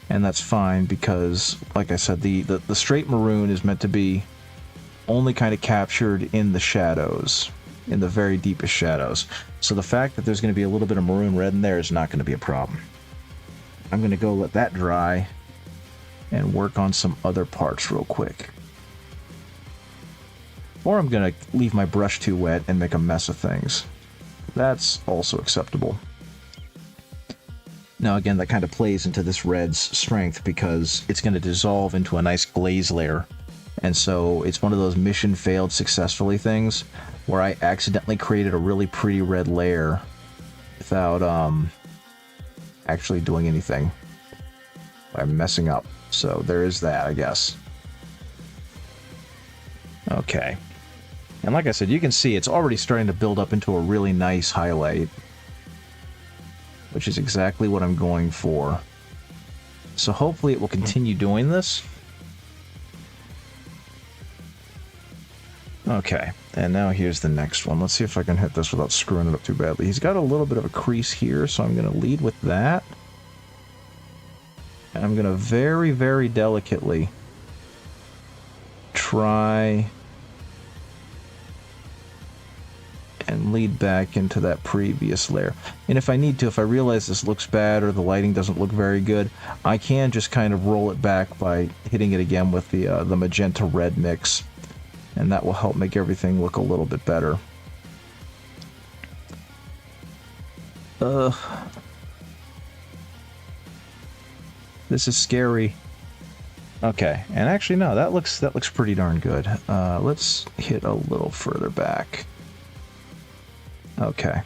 A: And that's fine because, like I said, the straight maroon is meant to be only kind of captured in the shadows, in the very deepest shadows. So the fact that there's going to be a little bit of maroon red in there is not going to be a problem. I'm going to go let that dry and work on some other parts real quick. Or I'm going to leave my brush too wet and make a mess of things. That's also acceptable. Now again, that kind of plays into this red's strength because it's going to dissolve into a nice glaze layer. And so it's one of those mission failed successfully things where I accidentally created a really pretty red layer without actually doing anything by messing up. So there is that, I guess. Okay. And like I said, you can see it's already starting to build up into a really nice highlight, which is exactly what I'm going for. So hopefully it will continue doing this. Okay, and now here's the next one. Let's see if I can hit this without screwing it up too badly. He's got a little bit of a crease here, so I'm going to lead with that. And I'm going to very, very delicately try and lead back into that previous layer. And if I need to, if I realize this looks bad or the lighting doesn't look very good, I can just kind of roll it back by hitting it again with the magenta red mix. And that will help make everything look a little bit better. This is scary. Okay, and actually no, that looks pretty darn good. Let's hit a little further back. Okay.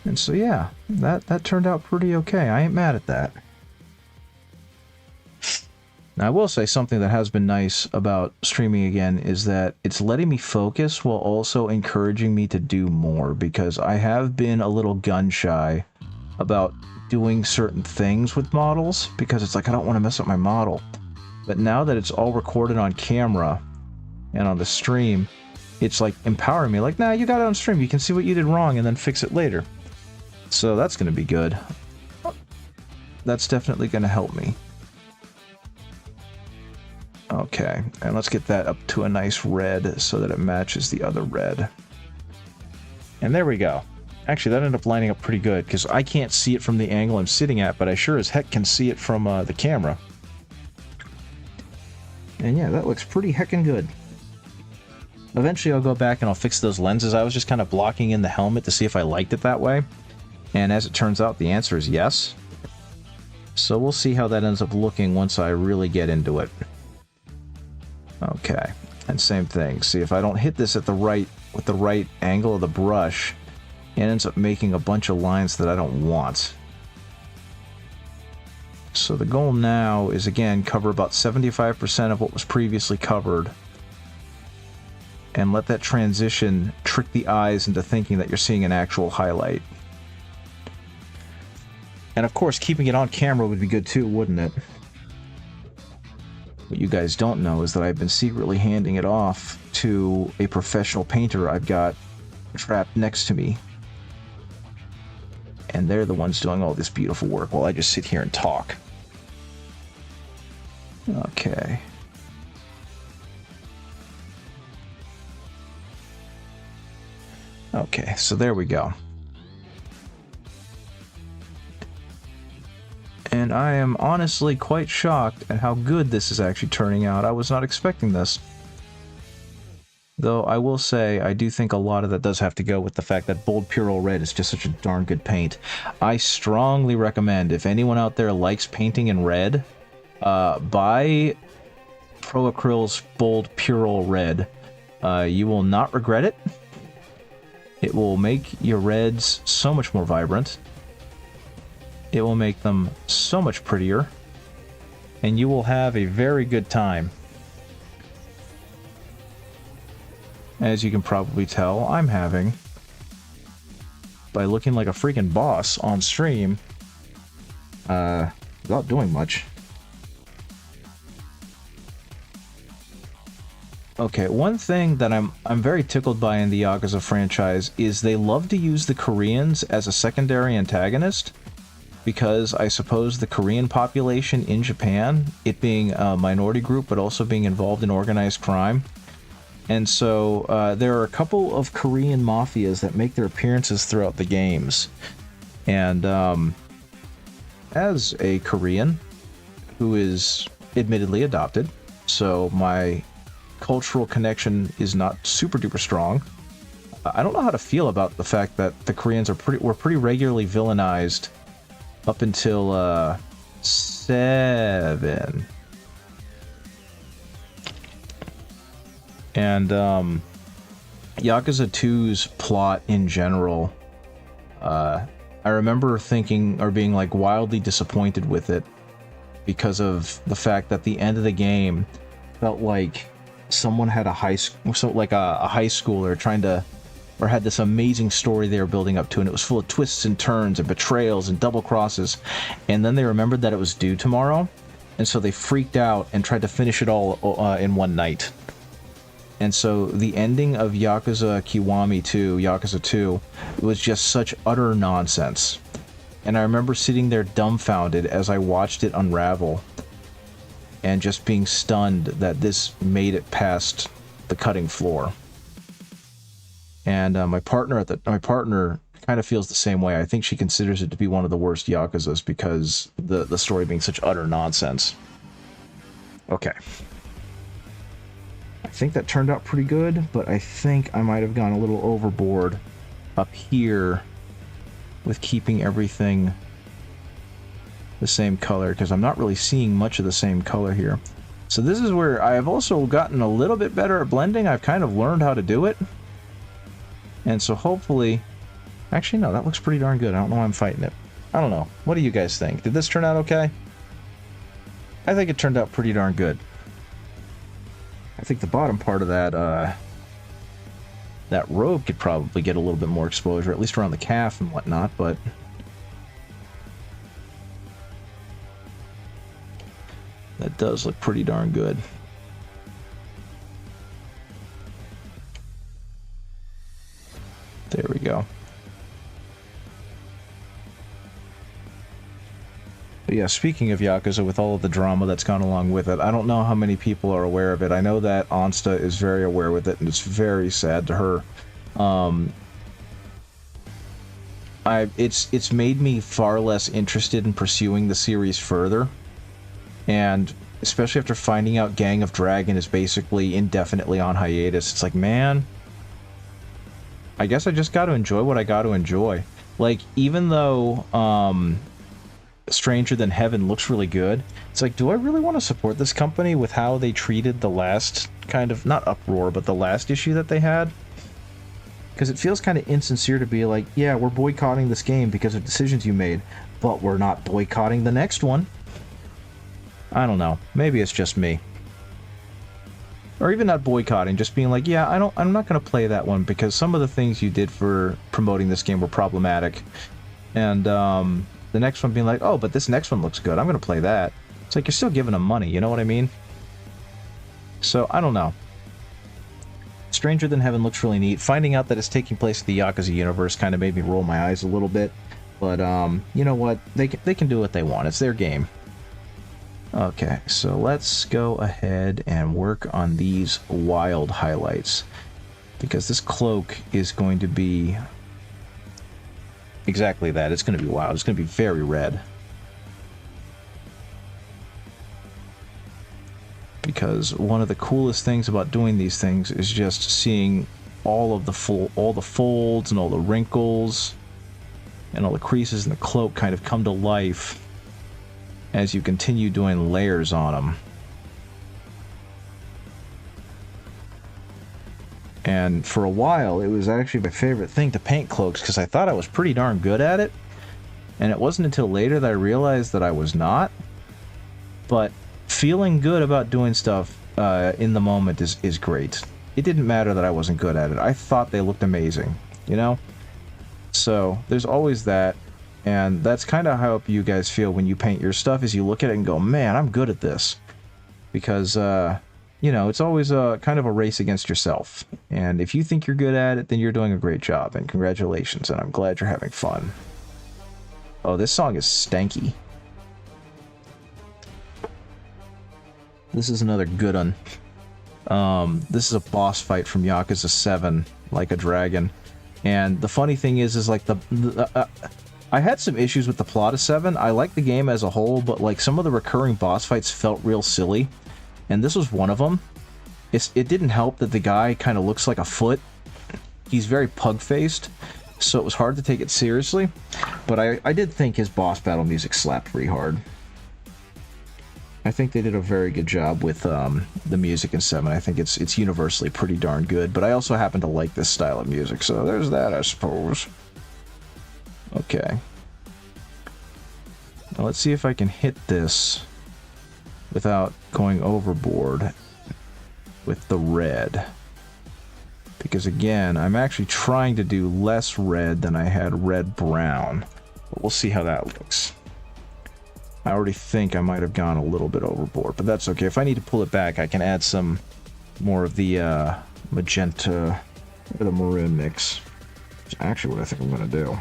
A: And so yeah, that turned out pretty okay. I ain't mad at that. Now I will say something that has been nice about streaming again is that it's letting me focus while also encouraging me to do more, because I have been a little gun shy about doing certain things with models because it's like I don't want to mess up my model. But now that it's all recorded on camera and on the stream, it's like empowering me, like, nah, you got it on stream, you can see what you did wrong and then fix it later. So that's going to be good. That's definitely going to help me. Okay, and let's get that up to a nice red so that it matches the other red. And there we go. Actually, that ended up lining up pretty good, because I can't see it from the angle I'm sitting at, but I sure as heck can see it from the camera. And yeah, that looks pretty heckin' good. Eventually I'll go back and I'll fix those lenses. I was just kind of blocking in the helmet to see if I liked it that way. And as it turns out, the answer is yes. So we'll see how that ends up looking once I really get into it. Okay, and same thing. See, if I don't hit this at the right, with the right angle of the brush, it ends up making a bunch of lines that I don't want. So the goal now is, again, cover about 75% of what was previously covered, and let that transition trick the eyes into thinking that you're seeing an actual highlight. And of course, keeping it on camera would be good too, wouldn't it? What you guys don't know is that I've been secretly handing it off to a professional painter I've got trapped next to me. And they're the ones doing all this beautiful work while I just sit here and talk. Okay. Okay, so there we go. And I am honestly quite shocked at how good this is actually turning out. I was not expecting this. Though I will say, I do think a lot of that does have to go with the fact that Bold Purell Red is just such a darn good paint. I strongly recommend, if anyone out there likes painting in red, buy Pro Acryl's Bold Purell Red. You will not regret it. It will make your reds so much more vibrant. It will make them so much prettier. And you will have a very good time. As you can probably tell, I'm having, by looking like a freaking boss on stream, without doing much. Okay, one thing that I'm very tickled by in the Yakuza franchise is they love to use the Koreans as a secondary antagonist, because I suppose the Korean population in Japan, it being a minority group but also being involved in organized crime. And so there are a couple of Korean mafias that make their appearances throughout the games. And as a Korean who is admittedly adopted, so my cultural connection is not super duper strong, I don't know how to feel about the fact that the Koreans were pretty regularly villainized up until 7. And Yakuza 2's plot in general, I remember thinking or being like wildly disappointed with it because of the fact that the end of the game felt like someone had a high schooler trying to, or had this amazing story they were building up to, and it was full of twists and turns and betrayals and double crosses, and then they remembered that it was due tomorrow, and so they freaked out and tried to finish it all in one night. And so the ending of Yakuza Kiwami 2, Yakuza 2, was just such utter nonsense. And I remember sitting there dumbfounded as I watched it unravel, and just being stunned that this made it past the cutting floor. And my partner kind of feels the same way. I think she considers it to be one of the worst Yakuzas because the story being such utter nonsense. Okay. I think that turned out pretty good, but I think I might have gone a little overboard up here with keeping everything the same color, because I'm not really seeing much of the same color here. So this is where I have also gotten a little bit better at blending. I've kind of learned how to do it. And so hopefully... Actually, no, that looks pretty darn good. I don't know why I'm fighting it. I don't know. What do you guys think? Did this turn out okay? I think it turned out pretty darn good. I think the bottom part of that, that robe could probably get a little bit more exposure, at least around the calf and whatnot, but... That does look pretty darn good. There we go. But yeah, speaking of Yakuza, with all of the drama that's gone along with it, I don't know how many people are aware of it. I know that Onsta is very aware with it, and it's very sad to her. It's made me far less interested in pursuing the series further, and especially after finding out Gang of Dragon is basically indefinitely on hiatus. It's like, man, I guess I just got to enjoy what I got to enjoy. Like, even though Stranger Than Heaven looks really good, it's like, do I really want to support this company with how they treated the last kind of, not uproar, but the last issue that they had? Because it feels kind of insincere to be like, yeah, we're boycotting this game because of decisions you made, but we're not boycotting the next one. I don't know. Maybe it's just me. Or even not boycotting, just being like, yeah, I'm not going to play that one because some of the things you did for promoting this game were problematic. And the next one being like, oh, but this next one looks good, I'm going to play that. It's like, you're still giving them money, you know what I mean? So, I don't know. Stranger Than Heaven looks really neat. Finding out that it's taking place in the Yakuza universe kind of made me roll my eyes a little bit. But, you know what? They can do what they want. It's their game. Okay, so let's go ahead and work on these wild highlights. Because this cloak is going to be... exactly that. It's going to be wild. It's going to be very red. Because one of the coolest things about doing these things is just seeing all the folds and all the wrinkles and all the creases in the cloak kind of come to life as you continue doing layers on them. And for a while, it was actually my favorite thing to paint cloaks because I thought I was pretty darn good at it. And it wasn't until later that I realized that I was not. But feeling good about doing stuff in the moment is great. It didn't matter that I wasn't good at it. I thought they looked amazing, you know? So there's always that. And that's kind of how you guys feel when you paint your stuff, is you look at it and go, man, I'm good at this. Because, you know, it's always kind of a race against yourself. And if you think you're good at it, then you're doing a great job. And congratulations, and I'm glad you're having fun. Oh, this song is stanky. This is another good one. This is a boss fight from Yakuza 7, Like a Dragon. And the funny thing is like I had some issues with the plot of 7. I like the game as a whole, but like some of the recurring boss fights felt real silly. And this was one of them. It didn't help that the guy kind of looks like a foot. He's very pug-faced, so it was hard to take it seriously. But I did think his boss battle music slapped pretty hard. I think they did a very good job with the music in 7. I think it's universally pretty darn good. But I also happen to like this style of music, so there's that, I suppose. Okay. Now let's see if I can hit this without going overboard with the red. Because again, I'm actually trying to do less red than I had red-brown. But we'll see how that looks. I already think I might have gone a little bit overboard, but that's okay. If I need to pull it back, I can add some more of the magenta or the maroon mix. Which is actually what I think I'm going to do.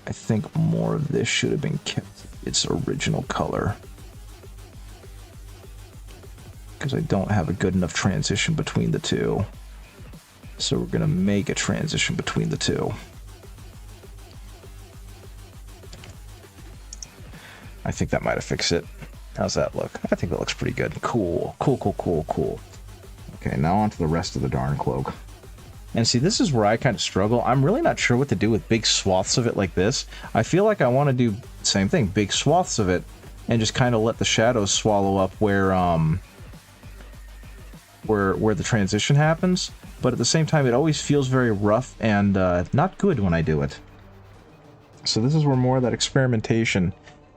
A: I think more of this should have been kept its original color. Because I don't have a good enough transition between the two. So we're going to make a transition between the two. I think that might have fixed it. How's that look? I think that looks pretty good. Cool. Cool, cool, cool, cool. Okay, now on to the rest of the darn cloak. And see, this is where I kind of struggle. I'm really not sure what to do with big swaths of it like this. I feel like I want to do the same thing, big swaths of it, and just kind of let the shadows swallow up where the transition happens. But at the same time, it always feels very rough and not good when I do it. So this is where more of that experimentation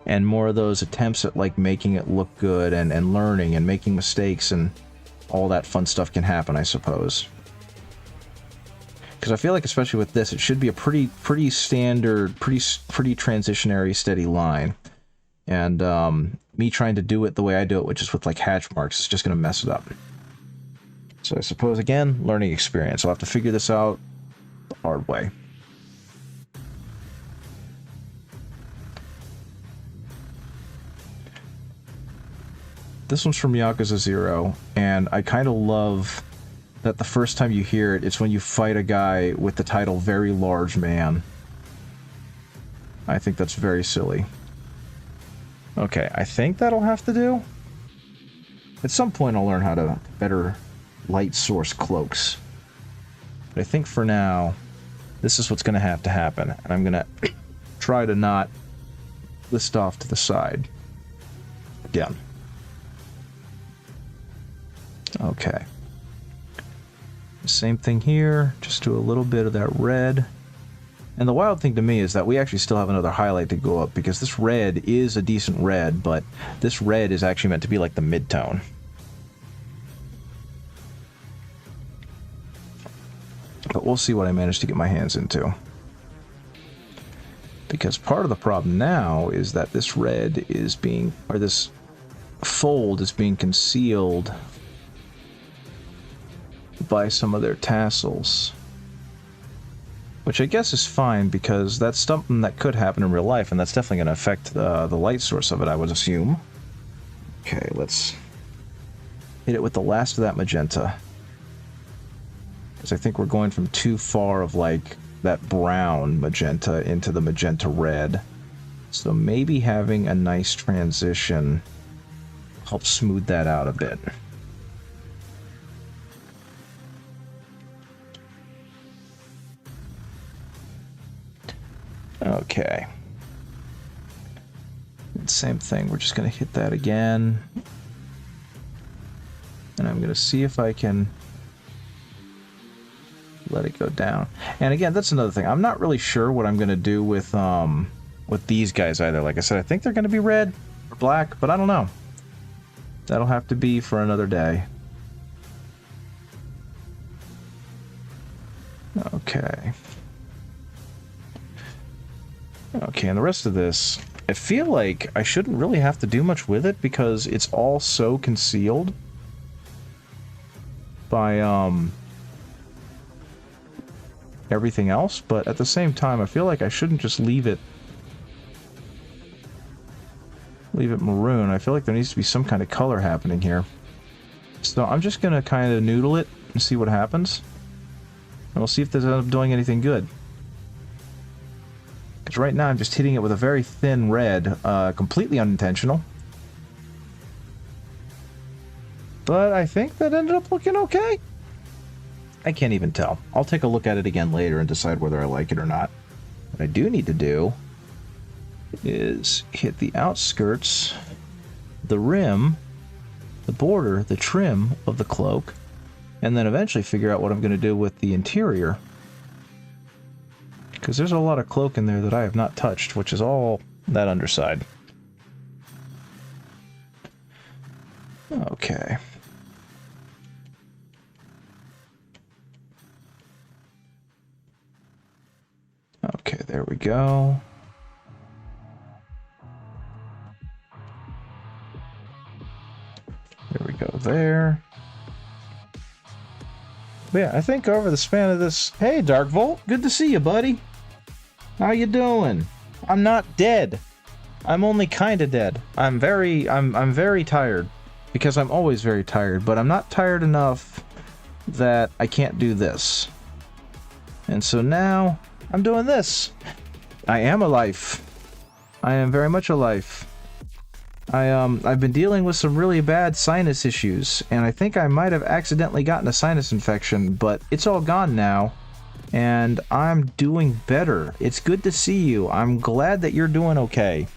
A: and more of those attempts at like making it look good and learning and making mistakes and all that fun stuff can happen, I suppose. Because I feel like, especially with this, it should be a pretty standard, pretty transitionary, steady line. And me trying to do it the way I do it, which is with like hatch marks, is just going to mess it up. So I suppose, again, learning experience. I'll have to figure this out the hard way. This one's from Yakuza 0, and I kind of love that the first time you hear it, it's when you fight a guy with the title Very Large Man. I think that's very silly. Okay, I think that'll have to do. At some point I'll learn how to better light source cloaks. But I think for now, this is what's going to have to happen. And I'm going to try to not list off to the side. Again. Okay. Same thing here, just do a little bit of that red. And the wild thing to me is that we actually still have another highlight to go up, because this red is a decent red, but this red is actually meant to be like the mid-tone. But we'll see what I manage to get my hands into. Because part of the problem now is that this red is being, or this fold is being concealed by some of their tassels, which I guess is fine, because that's something that could happen in real life, and that's definitely going to affect the light source of it, I would assume. Okay, let's hit it with the last of that magenta, because I think we're going from too far of like that brown magenta into the magenta red, so maybe having a nice transition helps smooth that out a bit. Okay. And same thing, we're just going to hit that again. And I'm going to see if I can let it go down. And again, that's another thing. I'm not really sure what I'm going to do with these guys either. Like I said, I think they're going to be red or black, but I don't know. That'll have to be for another day. Okay. Okay, and the rest of this, I feel like I shouldn't really have to do much with it, because it's all so concealed by everything else, but at the same time I feel like I shouldn't just leave it maroon. I feel like there needs to be some kind of color happening here. So I'm just gonna kind of noodle it and see what happens, and we'll see if this ends up doing anything good. Because right now I'm just hitting it with a very thin red, completely unintentional. But I think that ended up looking okay. I can't even tell. I'll take a look at it again later and decide whether I like it or not. What I do need to do is hit the outskirts, the rim, the border, the trim of the cloak, and then eventually figure out what I'm going to do with the interior. Because there's a lot of cloak in there that I have not touched, which is all that underside. Okay. Okay, there we go. There we go there. But yeah, I think over the span of this... Hey, Dark Volt, good to see you, buddy. How you doing? I'm not dead. I'm only kinda dead. I'm very tired. Because I'm always very tired, but I'm not tired enough that I can't do this. And so now, I'm doing this. I am alive. I am very much alive. I've been dealing with some really bad sinus issues, and I think I might have accidentally gotten a sinus infection, but it's all gone now, and I'm doing better. It's good to see you. I'm glad that you're doing okay.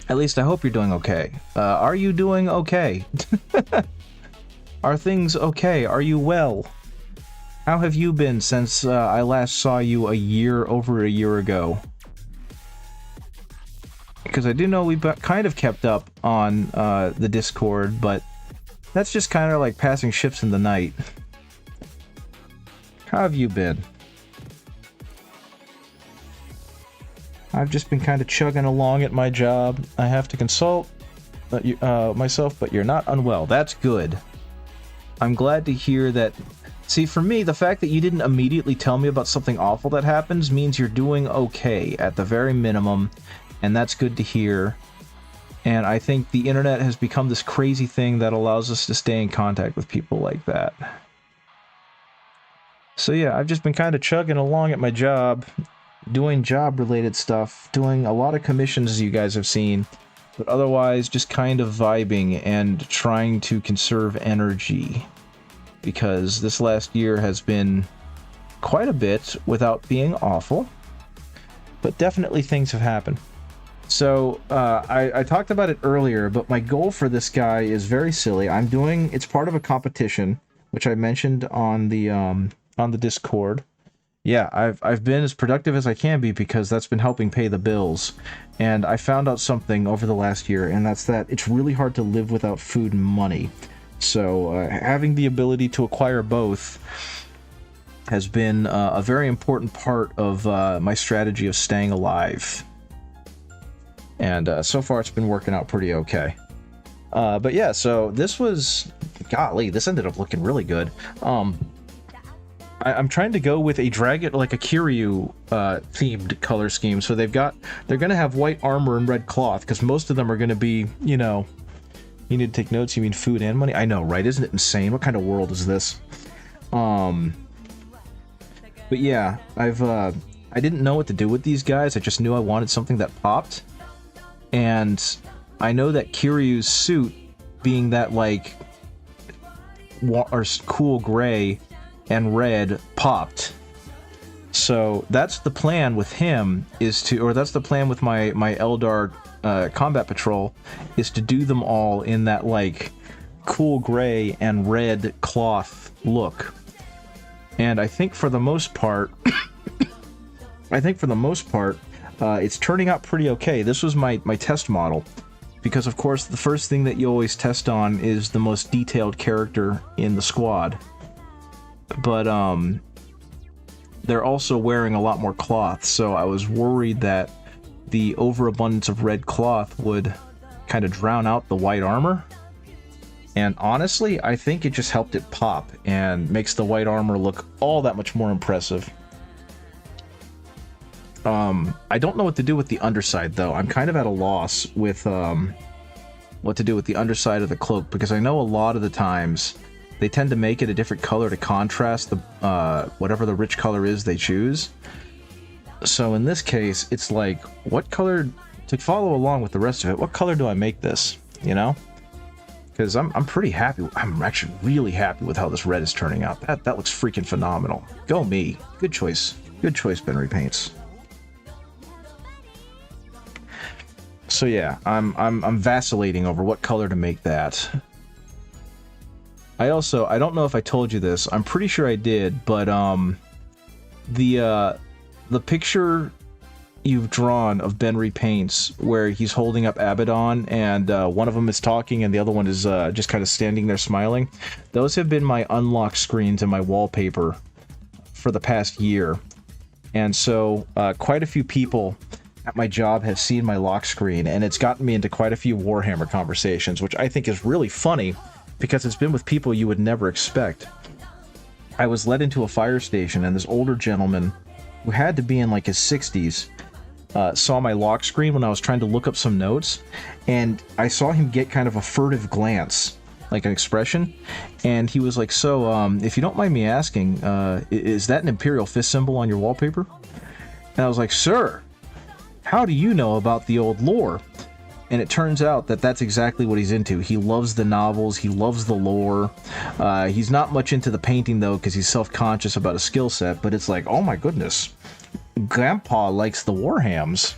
A: At least I hope you're doing okay. Are you doing okay? Are things okay? Are you well? How have you been since I last saw you over a year ago? Because I do know we kind of kept up on the Discord, but that's just kind of like passing ships in the night. How have you been? I've just been kind of chugging along at my job. I have to consult myself, but you're not unwell. That's good. I'm glad to hear that. See, for me, the fact that you didn't immediately tell me about something awful that happens means you're doing okay, at the very minimum, and that's good to hear. And I think the internet has become this crazy thing that allows us to stay in contact with people like that. So yeah, I've just been kind of chugging along at my job, doing job-related stuff, doing a lot of commissions, as you guys have seen, but otherwise just kind of vibing and trying to conserve energy. Because this last year has been quite a bit without being awful, but definitely things have happened. So I talked about it earlier, but my goal for this guy is very silly. It's part of a competition, which I mentioned on the Discord. Yeah, I've been as productive as I can be because that's been helping pay the bills. And I found out something over the last year, and that's that it's really hard to live without food and money. So having the ability to acquire both has been a very important part of my strategy of staying alive. And so far it's been working out pretty okay. But yeah, so this was... Golly, this ended up looking really good. I'm trying to go with a dragon, like a Kiryu themed color scheme. So they're going to have white armor and red cloth, because most of them are going to be, you know... You need to take notes, you mean food and money? I know, right? Isn't it insane? What kind of world is this? But yeah, I didn't know what to do with these guys. I just knew I wanted something that popped. And I know that Kiryu's suit, being that, like, cool gray and red, popped. So that's the plan with him, that's the plan with my Eldar combat patrol, is to do them all in that, like, cool gray and red cloth look. And I think for the most part, it's turning out pretty okay. This was my test model, because of course the first thing that you always test on is the most detailed character in the squad. But they're also wearing a lot more cloth, so I was worried that the overabundance of red cloth would kind of drown out the white armor. And honestly, I think it just helped it pop and makes the white armor look all that much more impressive. I don't know what to do with the underside, though. I'm kind of at a loss with what to do with the underside of the cloak, because I know a lot of the times they tend to make it a different color to contrast the whatever the rich color is they choose. So in this case, it's like, what color, to follow along with the rest of it, what color do I make this, you know? Because I'm pretty happy, I'm actually really happy with how this red is turning out. That looks freaking phenomenal. Go me. Good choice, Ben Repaints. So yeah, I'm vacillating over what color to make that. I don't know if I told you this, I'm pretty sure I did, but the picture you've drawn of Ben Repaints, where he's holding up Abaddon, and one of them is talking and the other one is just kind of standing there smiling, those have been my unlock screens and my wallpaper for the past year. And so quite a few people at my job have seen my lock screen, and it's gotten me into quite a few Warhammer conversations, which I think is really funny, because it's been with people you would never expect. I was led into a fire station, and this older gentleman, who had to be in like his 60s, saw my lock screen when I was trying to look up some notes, and I saw him get kind of a furtive glance, like an expression, and he was like, so, if you don't mind me asking, is that an Imperial fist symbol on your wallpaper? And I was like, sir, how do you know about the old lore? And it turns out that that's exactly what he's into. He loves the novels, he loves the lore. He's not much into the painting, though, because he's self-conscious about his skill set, but it's like, oh my goodness, Grandpa likes the Warhams.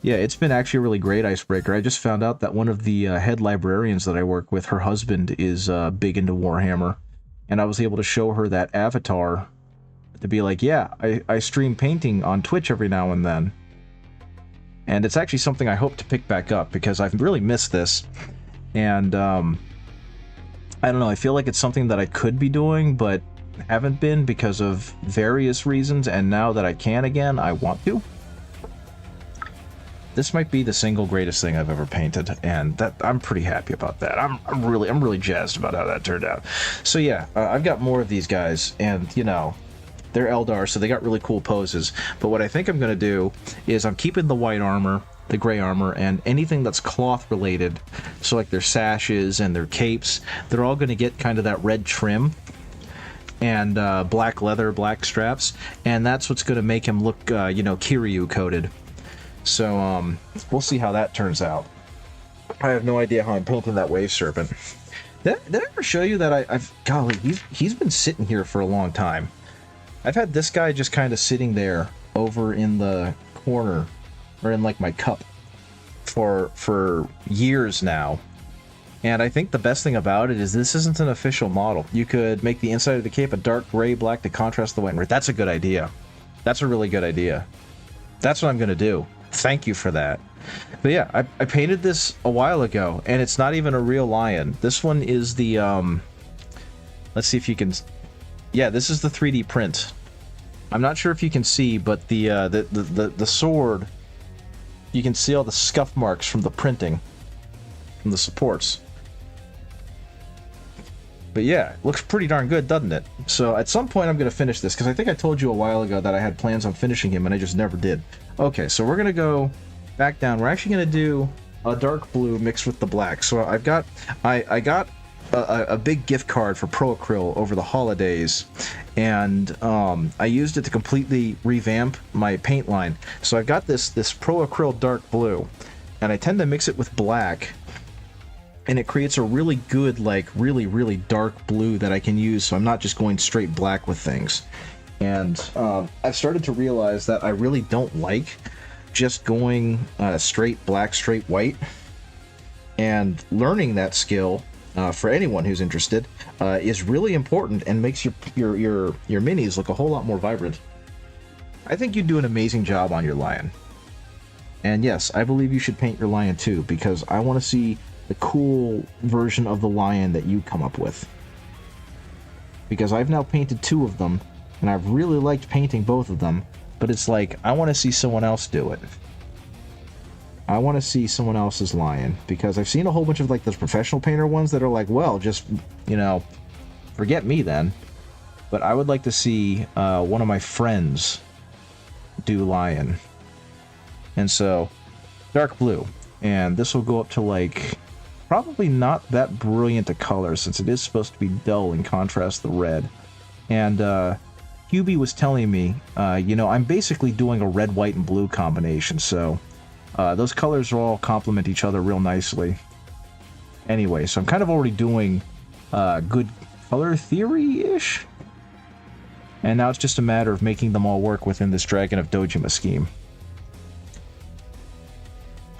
A: Yeah, it's been actually a really great icebreaker. I just found out that one of the head librarians that I work with, her husband is big into Warhammer, and I was able to show her that avatar to be like, yeah, I stream painting on Twitch every now and then. And it's actually something I hope to pick back up, because I've really missed this. And, I don't know, I feel like it's something that I could be doing, but haven't been because of various reasons, and now that I can again, I want to. This might be the single greatest thing I've ever painted, and that I'm pretty happy about that. I'm really jazzed about how that turned out. So yeah, I've got more of these guys, and, you know, they're Eldar, so they got really cool poses. But what I think I'm going to do is I'm keeping the white armor, the gray armor, and anything that's cloth related. So like their sashes and their capes, they're all going to get kind of that red trim and black leather, black straps. And that's what's going to make him look, you know, Kiryu coated. So we'll see how that turns out. I have no idea how I'm painting that wave serpent. Did I ever show you that I've golly, he's been sitting here for a long time. I've had this guy just kind of sitting there over in the corner, or in like my cup, for years now. And I think the best thing about it is this isn't an official model. You could make the inside of the cape a dark gray black to contrast the white and red. That's a good idea. That's a really good idea. That's what I'm going to do. Thank you for that. But yeah, I painted this a while ago, and it's not even a real lion. This one is the, let's see if you can... Yeah, this is the 3D print. I'm not sure if you can see, but the sword, you can see all the scuff marks from the printing, from the supports. But yeah, it looks pretty darn good, doesn't it? So at some point I'm going to finish this, because I think I told you a while ago that I had plans on finishing him, and I just never did. Okay, so we're going to go back down. We're actually going to do a dark blue mixed with the black. So I got a big gift card for Pro Acryl over the holidays, and I used it to completely revamp my paint line. So I've got this Pro Acryl dark blue, and I tend to mix it with black, and it creates a really good, like, really dark blue that I can use, so I'm not just going straight black with things. And I've started to realize that I really don't like just going straight black, straight white, and learning that skill for anyone who's interested is really important and makes your minis look a whole lot more vibrant. I think you do an amazing job on your lion. And yes, I believe you should paint your lion too, because I want to see the cool version of the lion that you come up with. Because I've now painted 2 of them, and I've really liked painting both of them, but it's like, I want to see someone else do it. I want to see someone else's lion, because I've seen a whole bunch of like those professional painter ones that are like, well, just, you know, forget me then. But I would like to see one of my friends do lion. And so, dark blue. And this will go up to like, probably not that brilliant a color, since it is supposed to be dull in contrast to the red. And Hubie was telling me, you know, I'm basically doing a red, white, and blue combination, so those colors will all complement each other real nicely. Anyway, so I'm kind of already doing good color theory-ish. And now it's just a matter of making them all work within this Dragon of Dojima scheme.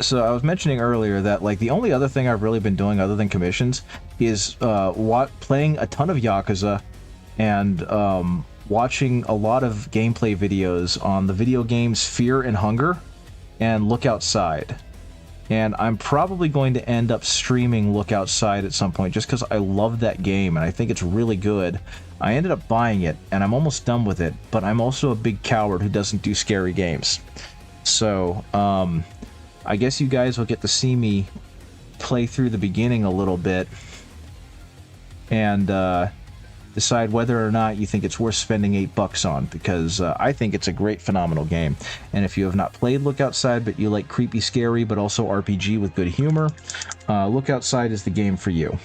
A: So I was mentioning earlier that, like, the only other thing I've really been doing other than commissions is playing a ton of Yakuza and watching a lot of gameplay videos on the video games Fear and Hunger and Look Outside. And I'm probably going to end up streaming Look Outside at some point, just because I love that game and I think it's really good. I ended up buying it, and I'm almost done with it, but I'm also a big coward who doesn't do scary games. So, I guess you guys will get to see me play through the beginning a little bit and decide whether or not you think it's worth spending $8 on, because I think it's a great, phenomenal game. And if you have not played Look Outside, but you like creepy, scary, but also RPG with good humor, Look Outside is the game for you.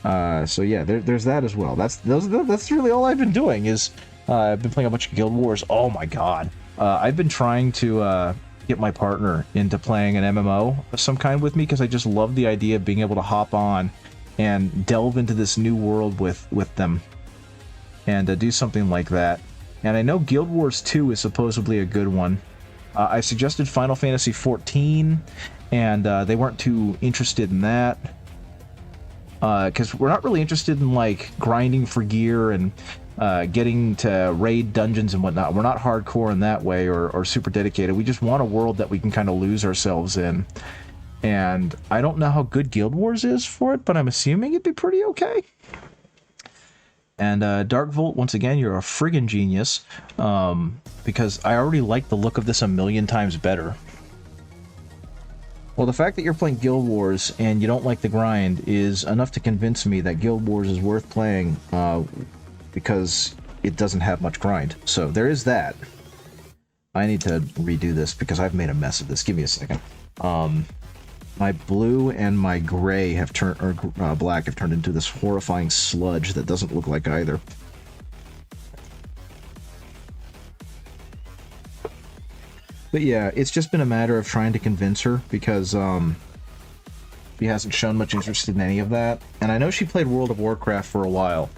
A: So yeah, there's that as well. That's really all I've been doing. Is I've been playing a bunch of Guild Wars. Oh my god, I've been trying to get my partner into playing an MMO of some kind with me, because I just love the idea of being able to hop on and delve into this new world with them and do something like that. And I know Guild Wars 2 is supposedly a good one. I suggested Final Fantasy XIV, and they weren't too interested in that. Because we're not really interested in, like, grinding for gear and getting to raid dungeons and whatnot. We're not hardcore in that way or super dedicated. We just want a world that we can kind of lose ourselves in. And I don't know how good Guild Wars is for it, but I'm assuming it'd be pretty okay. And Dark Volt, once again, you're a friggin' genius, because I already like the look of this a million times better. Well, the fact that you're playing Guild Wars and you don't like the grind is enough to convince me that Guild Wars is worth playing, because it doesn't have much grind. So there is that. I need to redo this because I've made a mess of this. Give me a second. My blue and my gray have turned, or black have turned into this horrifying sludge that doesn't look like either. But yeah, it's just been a matter of trying to convince her, because she hasn't shown much interest in any of that. And I know she played World of Warcraft for a while,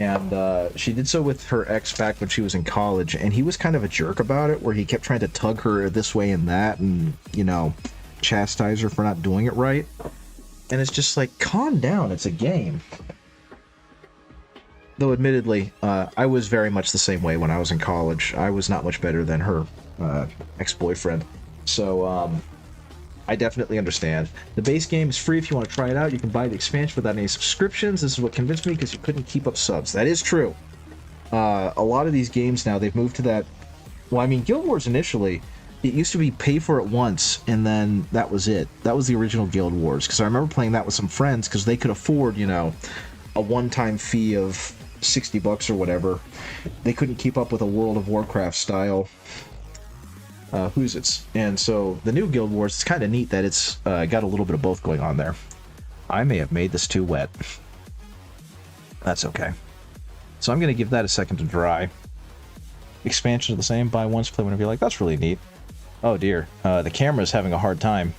A: and she did so with her ex back when she was in college, and he was kind of a jerk about it, where he kept trying to tug her this way and that, and, you know, chastise her for not doing it right. And it's just like, calm down, it's a game. Though admittedly, I was very much the same way when I was in college. I was not much better than her ex-boyfriend. So, I definitely understand. The base game is free if you want to try it out. You can buy the expansion without any subscriptions. This is what convinced me, because you couldn't keep up subs. That is true. A lot of these games now, they've moved to that... Well, I mean, Guild Wars initially... It used to be pay for it once, and then that was it. That was the original Guild Wars, because I remember playing that with some friends, because they could afford, you know, a one-time fee of $60 or whatever. They couldn't keep up with a World of Warcraft style who's it's. And so the new Guild Wars, it's kind of neat that it's got a little bit of both going on there. I may have made this too wet. That's okay. So I'm going to give that a second to dry. Expansion of the same, buy once, play whenever you like. That's really neat. Oh dear, the camera's having a hard time.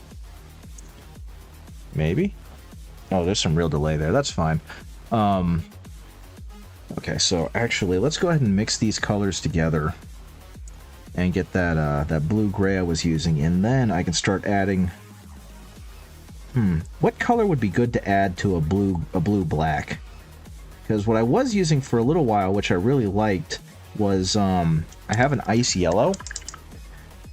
A: Maybe? Oh, there's some real delay there. That's fine. Okay, so actually, let's go ahead and mix these colors together and get that that blue-gray I was using, and then I can start adding... What color would be good to add to a blue-black? Because what I was using for a little while, which I really liked, was I have an ice yellow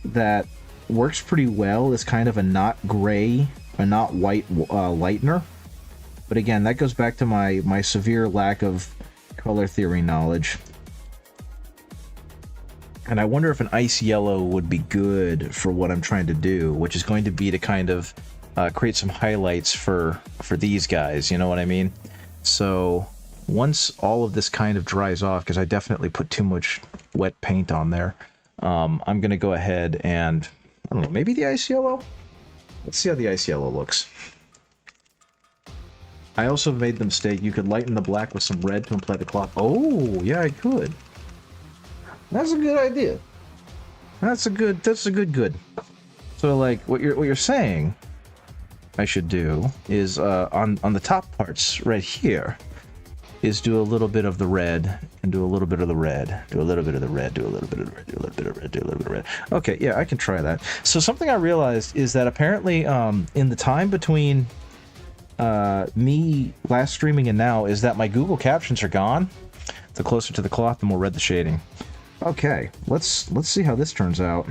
A: that works pretty well as kind of a not gray, a not white lightener. But again, that goes back to my severe lack of color theory knowledge. And I wonder if an ice yellow would be good for what I'm trying to do, which is going to be to kind of create some highlights for these guys, you know what I mean? So once all of this kind of dries off, because I definitely put too much wet paint on there, I'm going to go ahead and, I don't know, maybe the ice yellow? Let's see how the ice yellow looks. I also made the mistake, you could lighten the black with some red to imply the cloth. Oh, yeah, I could. That's a good idea. That's a good. So, like, what you're saying I should do is, on the top parts right here, is do a little bit of the red, and do a little bit of the red, do a little bit of the red, do a little bit of the red, do a little bit of red, do a little bit of red. Okay, yeah, I can try that. So something I realized is that apparently, in the time between me last streaming and now, is that my Google Captions are gone. The closer to the cloth, the more red the shading. Okay, let's see how this turns out.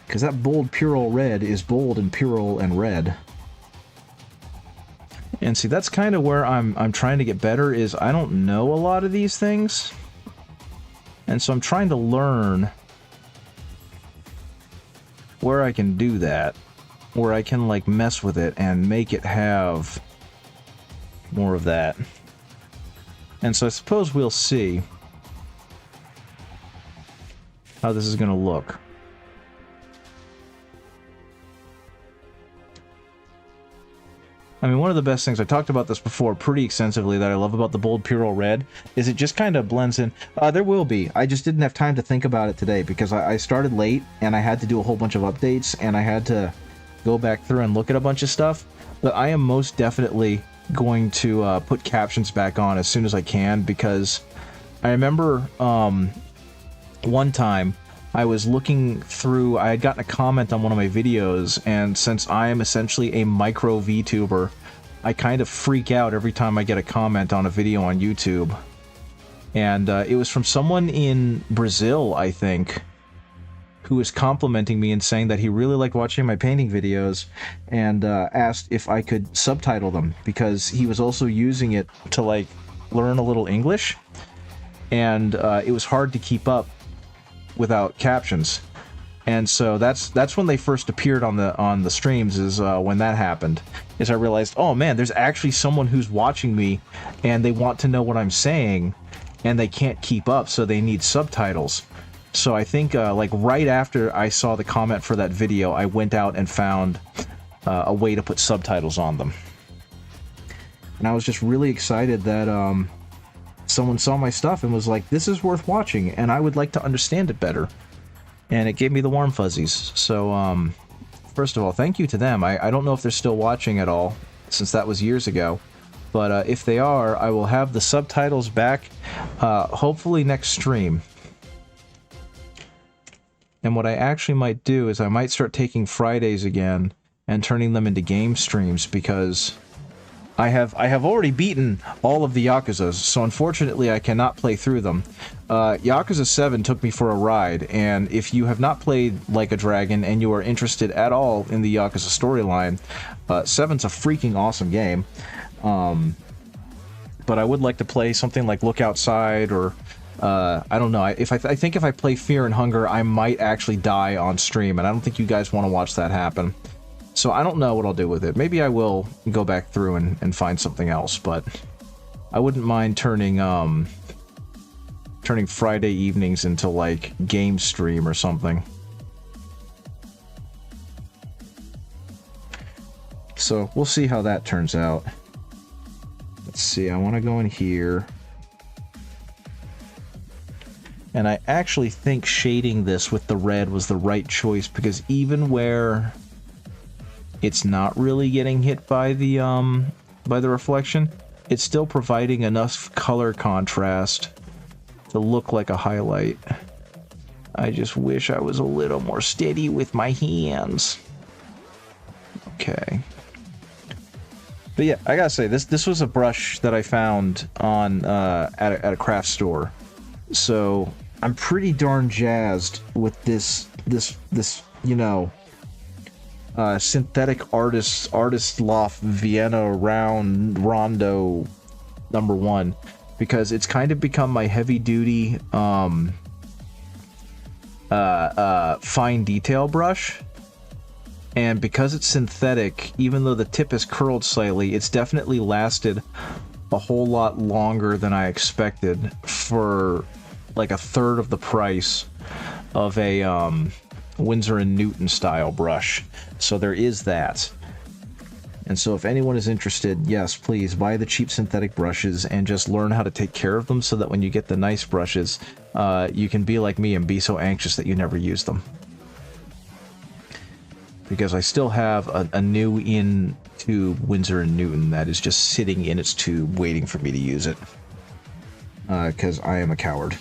A: Because that bold Purell red is bold and Purell and red. And see, that's kind of where I'm trying to get better, is I don't know a lot of these things. And so I'm trying to learn where I can do that. Where I can, like, mess with it and make it have more of that. And so I suppose we'll see how this is going to look. I mean, one of the best things, I talked about this before pretty extensively, that I love about the Bold Purell Red, is it just kind of blends in. There will be. I just didn't have time to think about it today, because I started late, and I had to do a whole bunch of updates, and I had to go back through and look at a bunch of stuff. But I am most definitely going to put captions back on as soon as I can, because I remember one time I was looking through, I had gotten a comment on one of my videos, and since I am essentially a micro VTuber, I kind of freak out every time I get a comment on a video on YouTube. And it was from someone in Brazil, I think, who was complimenting me and saying that he really liked watching my painting videos, and asked if I could subtitle them, because he was also using it to, like, learn a little English, and it was hard to keep up without captions. And so that's when they first appeared on the streams, is when that happened, is I realized, oh man, there's actually someone who's watching me and they want to know what I'm saying and they can't keep up, so they need subtitles. So I think like right after I saw the comment for that video, I went out and found a way to put subtitles on them. And I was just really excited that someone saw my stuff and was like, this is worth watching, and I would like to understand it better. And it gave me the warm fuzzies. So, first of all, thank you to them. I don't know if they're still watching at all, since that was years ago. But if they are, I will have the subtitles back, hopefully next stream. And what I actually might do is I might start taking Fridays again and turning them into game streams, because I have already beaten all of the Yakuzas, so unfortunately I cannot play through them. Yakuza 7 took me for a ride, and if you have not played Like a Dragon and you are interested at all in the Yakuza storyline, 7's a freaking awesome game. But I would like to play something like Look Outside, or I don't know. I think if I play Fear and Hunger, I might actually die on stream, and I don't think you guys want to watch that happen. So I don't know what I'll do with it. Maybe I will go back through and find something else, but I wouldn't mind turning Friday evenings into, like, game stream or something. So we'll see how that turns out. Let's see, I want to go in here. And I actually think shading this with the red was the right choice, because even where it's not really getting hit by the reflection, it's still providing enough color contrast to look like a highlight. I just wish I was a little more steady with my hands. Okay. But yeah, I gotta say, this was a brush that I found on at a craft store. So I'm pretty darn jazzed with this you know, synthetic artist loft Vienna Rondo #1, because it's kind of become my heavy duty fine detail brush. And because it's synthetic, even though the tip is curled slightly, it's definitely lasted a whole lot longer than I expected for like a third of the price of a Winsor & Newton style brush. So there is that. And so if anyone is interested, yes, please buy the cheap synthetic brushes and just learn how to take care of them, so that when you get the nice brushes, you can be like me and be so anxious that you never use them. Because I still have a new in-tube Winsor & Newton that is just sitting in its tube waiting for me to use it. Because I am a coward.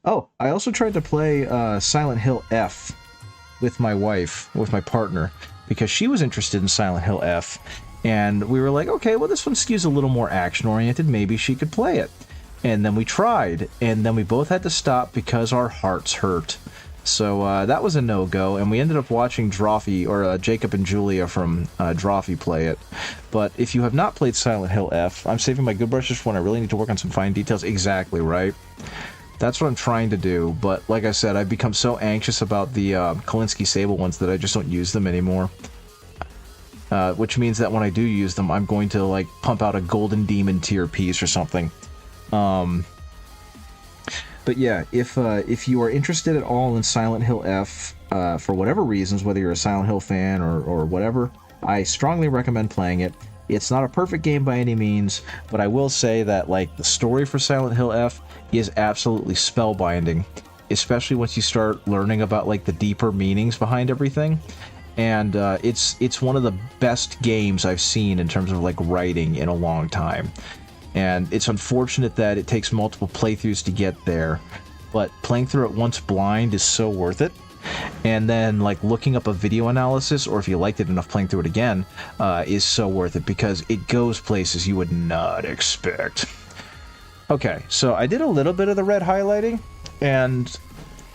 A: Oh, I also tried to play Silent Hill F with my wife, with my partner, because she was interested in Silent Hill F, and we were like, okay, well, this one skews a little more action-oriented, maybe she could play it. And then we tried, and then we both had to stop because our hearts hurt. So that was a no-go, and we ended up watching Drawfee, or Jacob and Julia from Drawfee play it. But if you have not played Silent Hill F, I'm saving my good brushes for when I really need to work on some fine details. Exactly, right? That's what I'm trying to do, but like I said, I've become so anxious about the Kolinsky Sable ones that I just don't use them anymore. Which means that when I do use them, I'm going to, like, pump out a Golden Demon tier piece or something. But yeah, if you are interested at all in Silent Hill F, for whatever reasons, whether you're a Silent Hill fan or whatever, I strongly recommend playing it. It's not a perfect game by any means, but I will say that like the story for Silent Hill F is absolutely spellbinding, especially once you start learning about like the deeper meanings behind everything. And it's one of the best games I've seen in terms of like writing in a long time. And it's unfortunate that it takes multiple playthroughs to get there, but playing through it once blind is so worth it. And then like looking up a video analysis, or if you liked it enough playing through it again, is so worth it because it goes places you would not expect. Okay, so I did a little bit of the red highlighting, and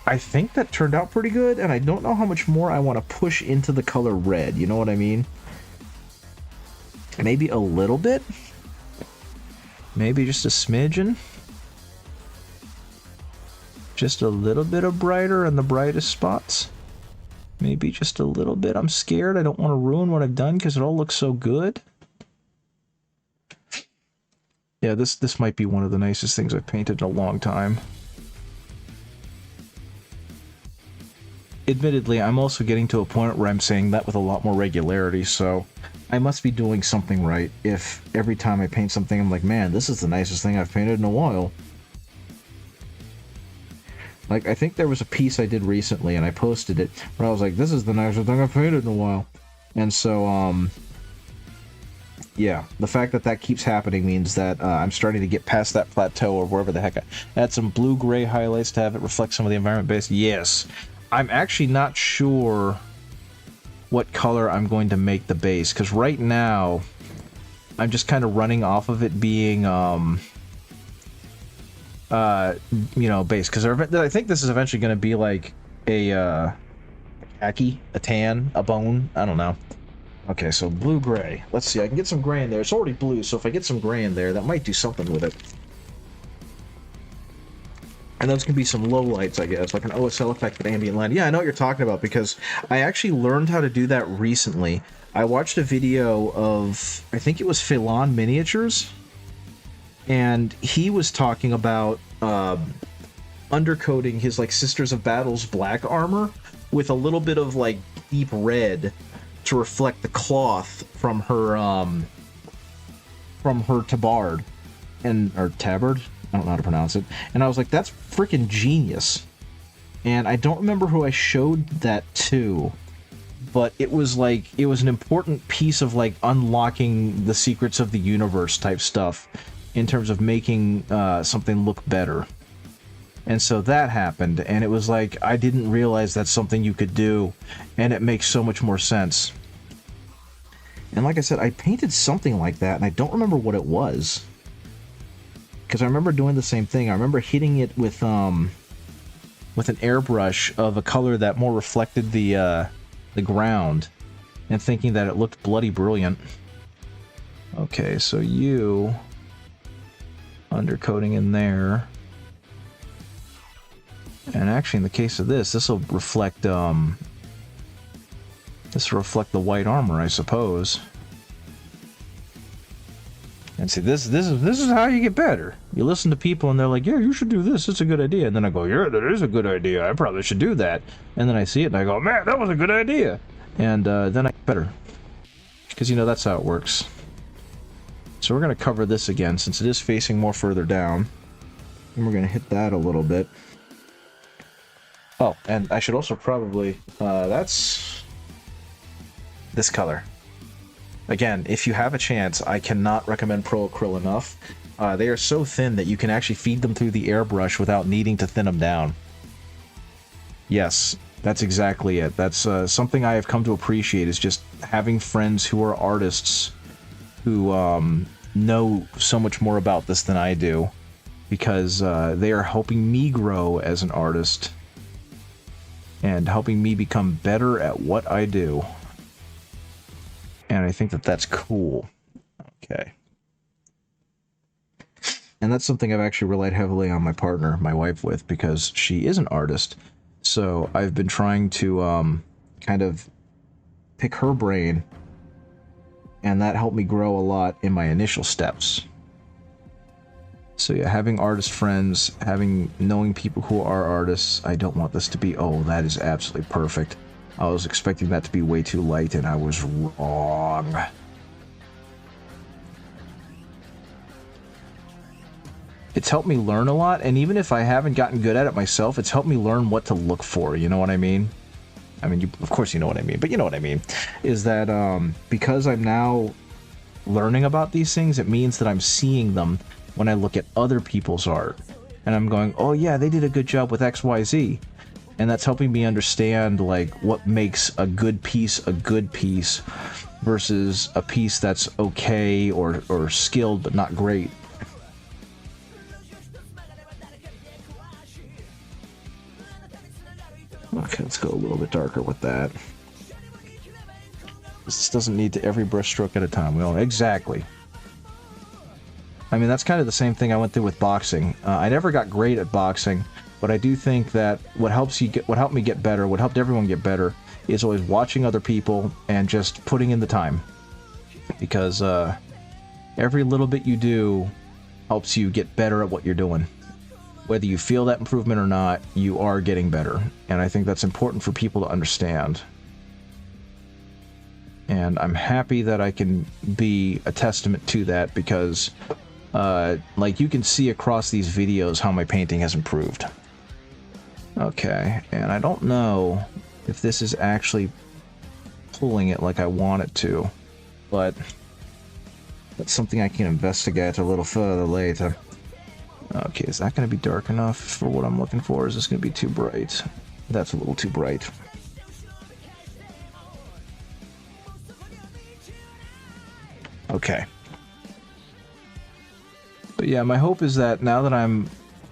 A: I think that turned out pretty good, and I don't know how much more I want to push into the color red, you know what I mean? Maybe a little bit? Maybe just a smidgen? Just a little bit of brighter in the brightest spots? Maybe just a little bit. I'm scared. I don't want to ruin what I've done because it all looks so good. Yeah, this might be one of the nicest things I've painted in a long time. Admittedly, I'm also getting to a point where I'm saying that with a lot more regularity, so I must be doing something right if every time I paint something I'm like, man, this is the nicest thing I've painted in a while. Like, I think there was a piece I did recently, and I posted it, where I was like, this is the nicest thing I've painted in a while. And so, yeah, the fact that that keeps happening means that I'm starting to get past that plateau or wherever the heck I add some blue-gray highlights to have it reflect some of the environment base. Yes. I'm actually not sure what color I'm going to make the base, because right now I'm just kind of running off of it being, you know, base, because I think this is eventually going to be like a khaki, a tan, a bone, I don't know. Okay, so blue-gray. Let's see, I can get some gray in there. It's already blue, so if I get some gray in there, that might do something with it. And those can be some low lights, I guess, like an OSL effect with ambient light. Yeah, I know what you're talking about, because I actually learned how to do that recently. I watched a video of, I think it was Phelan Miniatures, and he was talking about undercoating his, like, Sisters of Battle's black armor with a little bit of, like, deep red to reflect the cloth from her tabard, or tabard? I don't know how to pronounce it. And I was like, that's freaking genius. And I don't remember who I showed that to, but it was like, it was an important piece of like unlocking the secrets of the universe type stuff in terms of making something look better. And so that happened, and it was like, I didn't realize that's something you could do, and it makes so much more sense. And like I said, I painted something like that, and I don't remember what it was. Because I remember doing the same thing. I remember hitting it with an airbrush of a color that more reflected the ground, and thinking that it looked bloody brilliant. Okay, so you undercoating in there, and actually in the case of this will reflect the white armor, I suppose. And see, this is how you get better. You listen to people and they're like, yeah, you should do this, it's a good idea. And then I go, yeah, that is a good idea, I probably should do that. And then I see it and I go, man, that was a good idea. And then I get better. Because, you know, that's how it works. So we're going to cover this again, since it is facing more further down. And we're going to hit that a little bit. Oh, and I should also probably, that's this color. Again, if you have a chance, I cannot recommend Pro Acryl enough. They are so thin that you can actually feed them through the airbrush without needing to thin them down. Yes, that's exactly it. That's something I have come to appreciate, is just having friends who are artists who know so much more about this than I do, because they are helping me grow as an artist and helping me become better at what I do. And I think that that's cool. Okay. And that's something I've actually relied heavily on my partner, my wife, with, because she is an artist. So I've been trying to kind of pick her brain, and that helped me grow a lot in my initial steps. So yeah, having artist friends, knowing people who are artists, I don't want this to be, oh, that is absolutely perfect. I was expecting that to be way too light, and I was wrong. It's helped me learn a lot, and even if I haven't gotten good at it myself, it's helped me learn what to look for, you know what I mean? I mean, of course you know what I mean, but you know what I mean. Is that because I'm now learning about these things, it means that I'm seeing them when I look at other people's art. And I'm going, oh yeah, they did a good job with XYZ. And that's helping me understand, like, what makes a good piece versus a piece that's okay or skilled but not great. Okay, let's go a little bit darker with that. This doesn't need to every brush stroke at a time. Well, exactly. I mean, that's kind of the same thing I went through with boxing. I never got great at boxing, but I do think that what helped me get better, what helped everyone get better, is always watching other people and just putting in the time. Because every little bit you do helps you get better at what you're doing. Whether you feel that improvement or not, you are getting better. And I think that's important for people to understand. And I'm happy that I can be a testament to that, because like, you can see across these videos how my painting has improved. Okay, and I don't know if this is actually pulling it like I want it to, but that's something I can investigate a little further later. Okay, is that going to be dark enough for what I'm looking for? Is this going to be too bright? That's a little too bright. Okay. But yeah, my hope is that now that I'm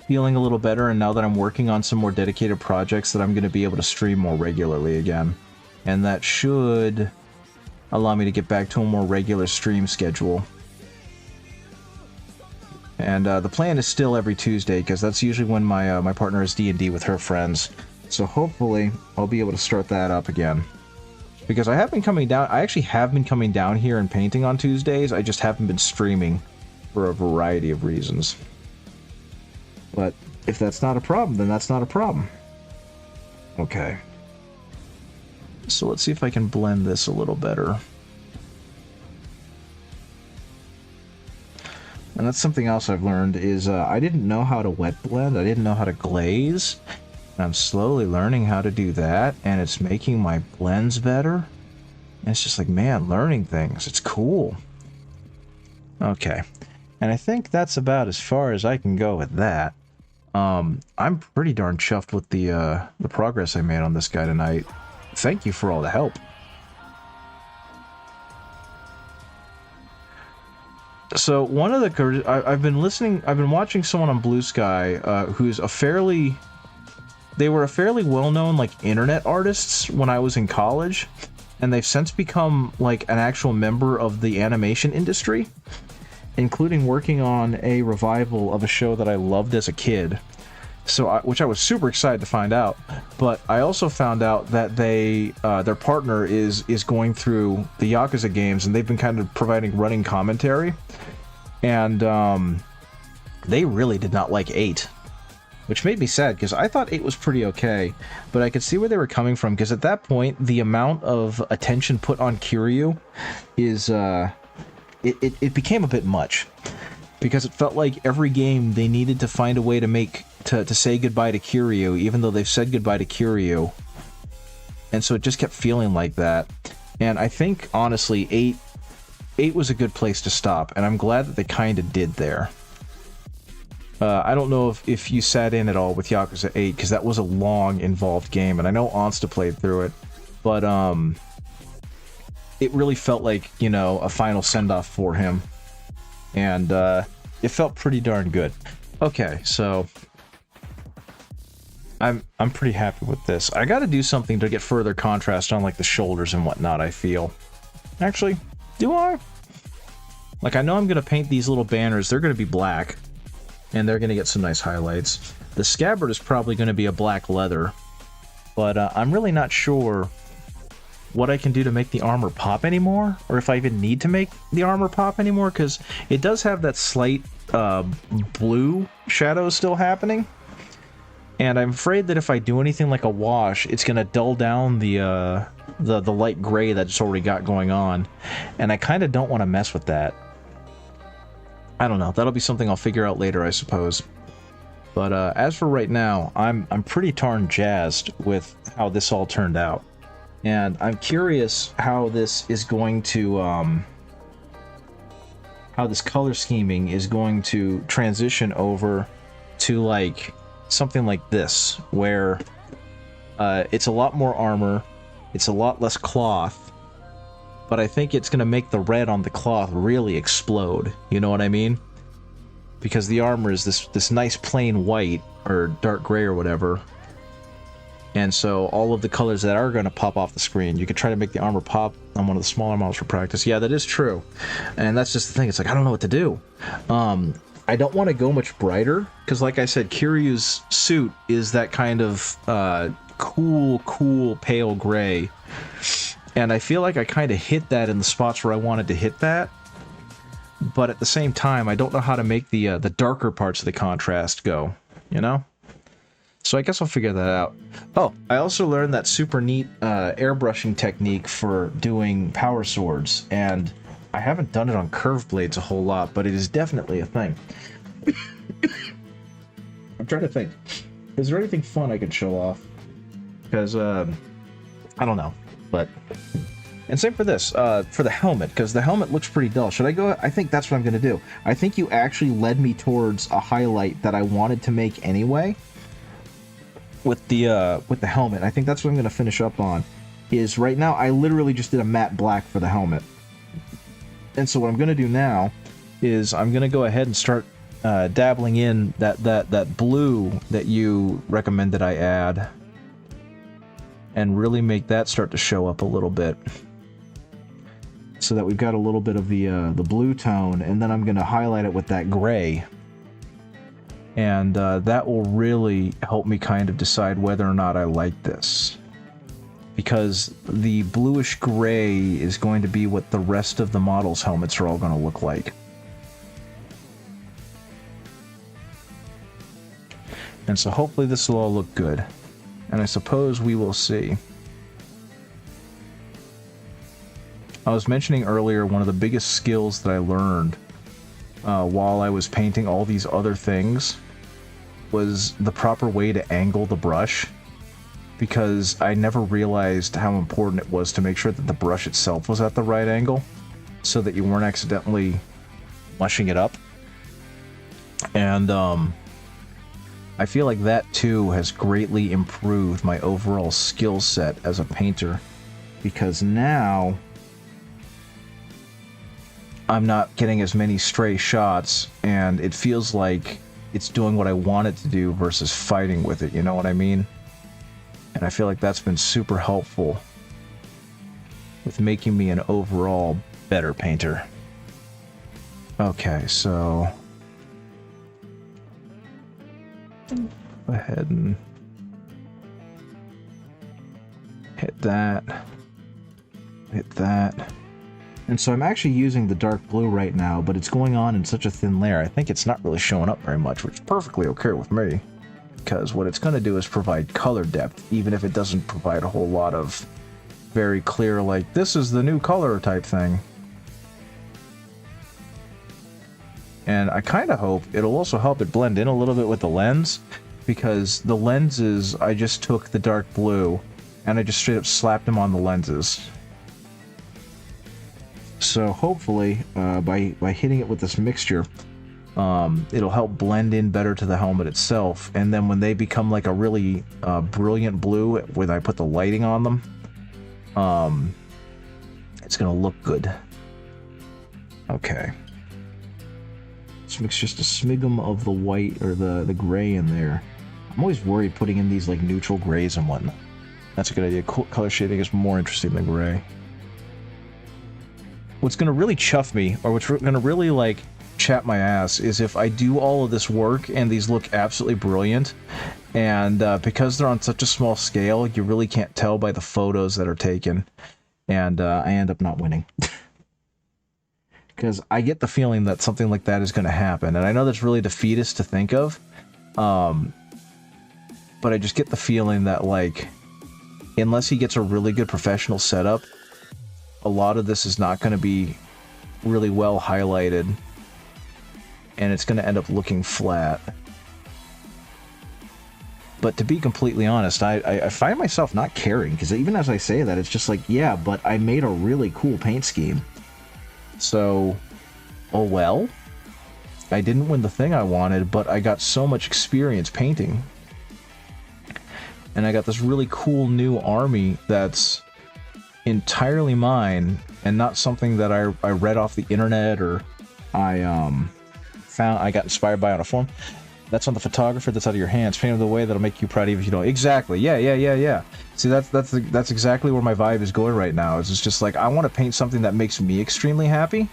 A: feeling a little better and now that I'm working on some more dedicated projects, that I'm going to be able to stream more regularly again. And that should allow me to get back to a more regular stream schedule. And the plan is still every Tuesday, because that's usually when my partner is D&D with her friends. So hopefully I'll be able to start that up again. Because I have been coming down, I actually have been coming down here and painting on Tuesdays, I just haven't been streaming for a variety of reasons. But if that's not a problem, then that's not a problem. Okay. So let's see if I can blend this a little better. And that's something else I've learned, is I didn't know how to wet blend, I didn't know how to glaze. And I'm slowly learning how to do that, and it's making my blends better. And it's just like, man, learning things, it's cool. Okay, and I think that's about as far as I can go with that. I'm pretty darn chuffed with the progress I made on this guy tonight. Thank you for all the help. So one of the I've been watching someone on Blue Sky who's they were a fairly well-known, like, internet artists when I was in college, and they've since become like an actual member of the animation industry, including working on a revival of a show that I loved as a kid. So which I was super excited to find out, but I also found out that their partner is going through the Yakuza games, and they've been kind of providing running commentary, and they really did not like 8, which made me sad, because I thought 8 was pretty okay, but I could see where they were coming from, because at that point the amount of attention put on Kiryu is it became a bit much, because it felt like every game they needed to find a way to say goodbye to Kiryu, even though they've said goodbye to Kiryu. And so it just kept feeling like that. And I think, honestly, 8 was a good place to stop, and I'm glad that they kind of did there. I don't know if you sat in at all with Yakuza 8, because that was a long, involved game, and I know Onsta played through it, but it really felt like, you know, a final send-off for him. And it felt pretty darn good. Okay, so I'm pretty happy with this. I gotta do something to get further contrast on, like, the shoulders and whatnot, I feel. Actually, do I? Like, I know I'm gonna paint these little banners. They're gonna be black, and they're gonna get some nice highlights. The scabbard is probably gonna be a black leather, but I'm really not sure what I can do to make the armor pop anymore, or if I even need to make the armor pop anymore, because it does have that slight blue shadow still happening. And I'm afraid that if I do anything like a wash, it's going to dull down the light gray that's already got going on. And I kind of don't want to mess with that. I don't know. That'll be something I'll figure out later, I suppose. But as for right now, I'm pretty darn jazzed with how this all turned out. And I'm curious how this is going to, how this color scheming is going to transition over to, like, something like this, where it's a lot more armor, it's a lot less cloth, but I think it's going to make the red on the cloth really explode, you know what I mean? Because the armor is this nice plain white, or dark gray or whatever, and so all of the colors that are going to pop off the screen, you could try to make the armor pop on one of the smaller models for practice. Yeah, that is true, and that's just the thing, it's like, I don't know what to do. I don't want to go much brighter, because like I said, Kiryu's suit is that kind of cool pale gray, and I feel like I kind of hit that in the spots where I wanted to hit that, but at the same time, I don't know how to make the darker parts of the contrast go, you know? So I guess I'll figure that out. Oh, I also learned that super neat airbrushing technique for doing power swords, and I haven't done it on curved blades a whole lot, but it is definitely a thing. I'm trying to think. Is there anything fun I could show off? Because, I don't know, but... And same for this, for the helmet, because the helmet looks pretty dull. Should I go? I think that's what I'm going to do. I think you actually led me towards a highlight that I wanted to make anyway with the helmet. I think that's what I'm going to finish up on, is right now I literally just did a matte black for the helmet. And so what I'm going to do now is I'm going to go ahead and start dabbling in that blue that you recommended I add, and really make that start to show up a little bit, so that we've got a little bit of the blue tone, and then I'm going to highlight it with that gray, and that will really help me kind of decide whether or not I like this, because the bluish gray is going to be what the rest of the models' helmets are all going to look like. And so hopefully this will all look good, and I suppose we will see. I was mentioning earlier, one of the biggest skills that I learned while I was painting all these other things was the proper way to angle the brush, because I never realized how important it was to make sure that the brush itself was at the right angle, so that you weren't accidentally mushing it up. And I feel like that too has greatly improved my overall skill set as a painter, because now I'm not getting as many stray shots, and it feels like it's doing what I want it to do versus fighting with it, you know what I mean? And I feel like that's been super helpful with making me an overall better painter. Okay, so go ahead and hit that, hit that. And so I'm actually using the dark blue right now, but it's going on in such a thin layer, I think it's not really showing up very much, which is perfectly okay with me, because what it's going to do is provide color depth, even if it doesn't provide a whole lot of very clear, like, this is the new color type thing. And I kind of hope it'll also help it blend in a little bit with the lens, because the lenses, I just took the dark blue and I just straight up slapped them on the lenses. So hopefully, by hitting it with this mixture, it'll help blend in better to the helmet itself, and then when they become like a really brilliant blue when I put the lighting on them, it's gonna look good. Okay. Let's mix just a smigum of the white, or the gray in there. I'm always worried putting in these like neutral grays and whatnot. That's a good idea. Cool color shading is more interesting than gray. What's going to really chuff me, or what's going to really, like, chap my ass, is if I do all of this work and these look absolutely brilliant, and because they're on such a small scale, you really can't tell by the photos that are taken, and I end up not winning. Because I get the feeling that something like that is going to happen, and I know that's really defeatist to think of, but I just get the feeling that, like, unless he gets a really good professional setup, a lot of this is not going to be really well highlighted, and it's going to end up looking flat. But to be completely honest, I find myself not caring, because even as I say that, it's just like, yeah, but I made a really cool paint scheme. So, oh well. I didn't win the thing I wanted, but I got so much experience painting. And I got this really cool new army that's entirely mine, and not something that I read off the internet, or I got inspired by on a forum. That's on the photographer, that's out of your hands. Paint it the way that'll make you proud even if you don't. Exactly. Yeah. See, that's exactly where my vibe is going right now. It's just like, I want to paint something that makes me extremely happy.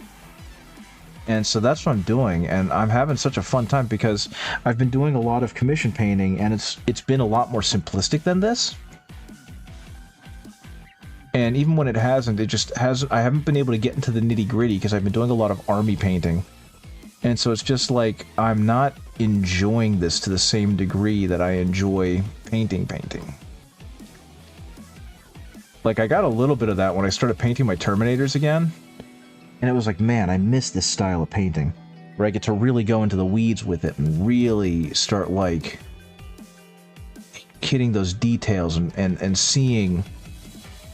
A: And so that's what I'm doing, and I'm having such a fun time because I've been doing a lot of commission painting, and it's been a lot more simplistic than this. And even when it hasn't, I haven't been able to get into the nitty-gritty because I've been doing a lot of army painting. And so it's just like, I'm not enjoying this to the same degree that I enjoy painting. Like, I got a little bit of that when I started painting my Terminators again. And it was like, man, I miss this style of painting, where I get to really go into the weeds with it and really start, like, hitting those details and seeing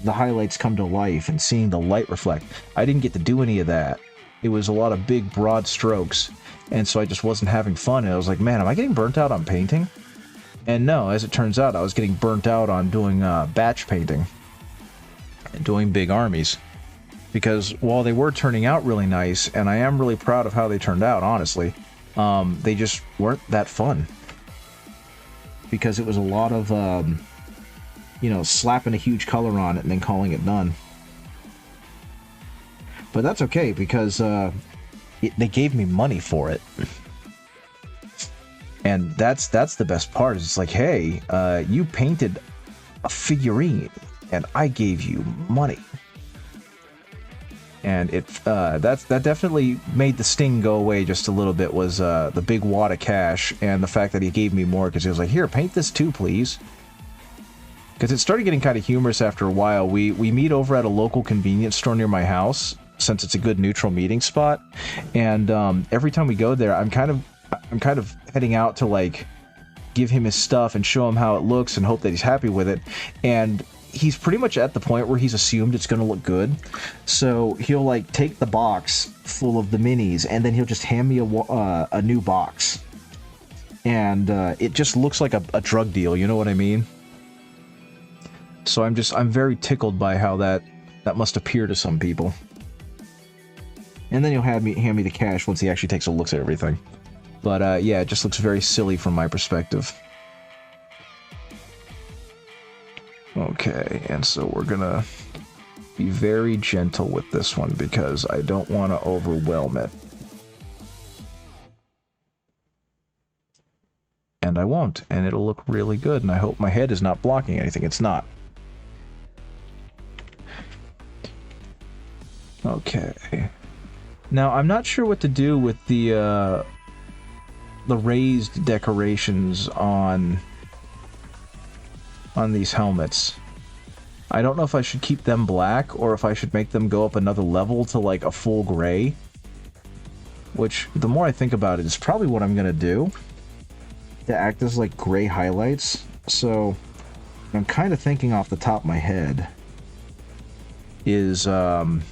A: the highlights come to life and seeing the light reflect. I didn't get to do any of that. It was a lot of big, broad strokes, and so I just wasn't having fun. And I was like, man, am I getting burnt out on painting? And no, as it turns out, I was getting burnt out on doing batch painting and doing big armies. Because while they were turning out really nice, and I am really proud of how they turned out, honestly, they just weren't that fun. Because it was a lot of, slapping a huge color on it and then calling it done. But that's okay, because they gave me money for it. And that's the best part. It's like, hey, you painted a figurine, and I gave you money. And that definitely made the sting go away just a little bit, was the big wad of cash, and the fact that he gave me more, because he was like, here, paint this too, please. Because it started getting kind of humorous after a while. We meet over at a local convenience store near my house, since it's a good neutral meeting spot, and every time we go there, I'm kind of heading out to, like, give him his stuff and show him how it looks and hope that he's happy with it. And he's pretty much at the point where he's assumed it's going to look good, so he'll, like, take the box full of the minis, and then he'll just hand me a new box, and it just looks like a drug deal, you know what I mean? So I'm very tickled by how that must appear to some people. And then he'll hand me the cash once he actually takes a look at everything. But yeah, it just looks very silly from my perspective. Okay, and so we're gonna be very gentle with this one because I don't want to overwhelm it. And I won't, and it'll look really good, and I hope my head is not blocking anything. It's not. Okay. Now, I'm not sure what to do with the raised decorations on these helmets. I don't know if I should keep them black or if I should make them go up another level to, like, a full gray. Which, the more I think about it, is probably what I'm gonna do to act as, like, gray highlights. So, I'm kind of thinking off the top of my head is, and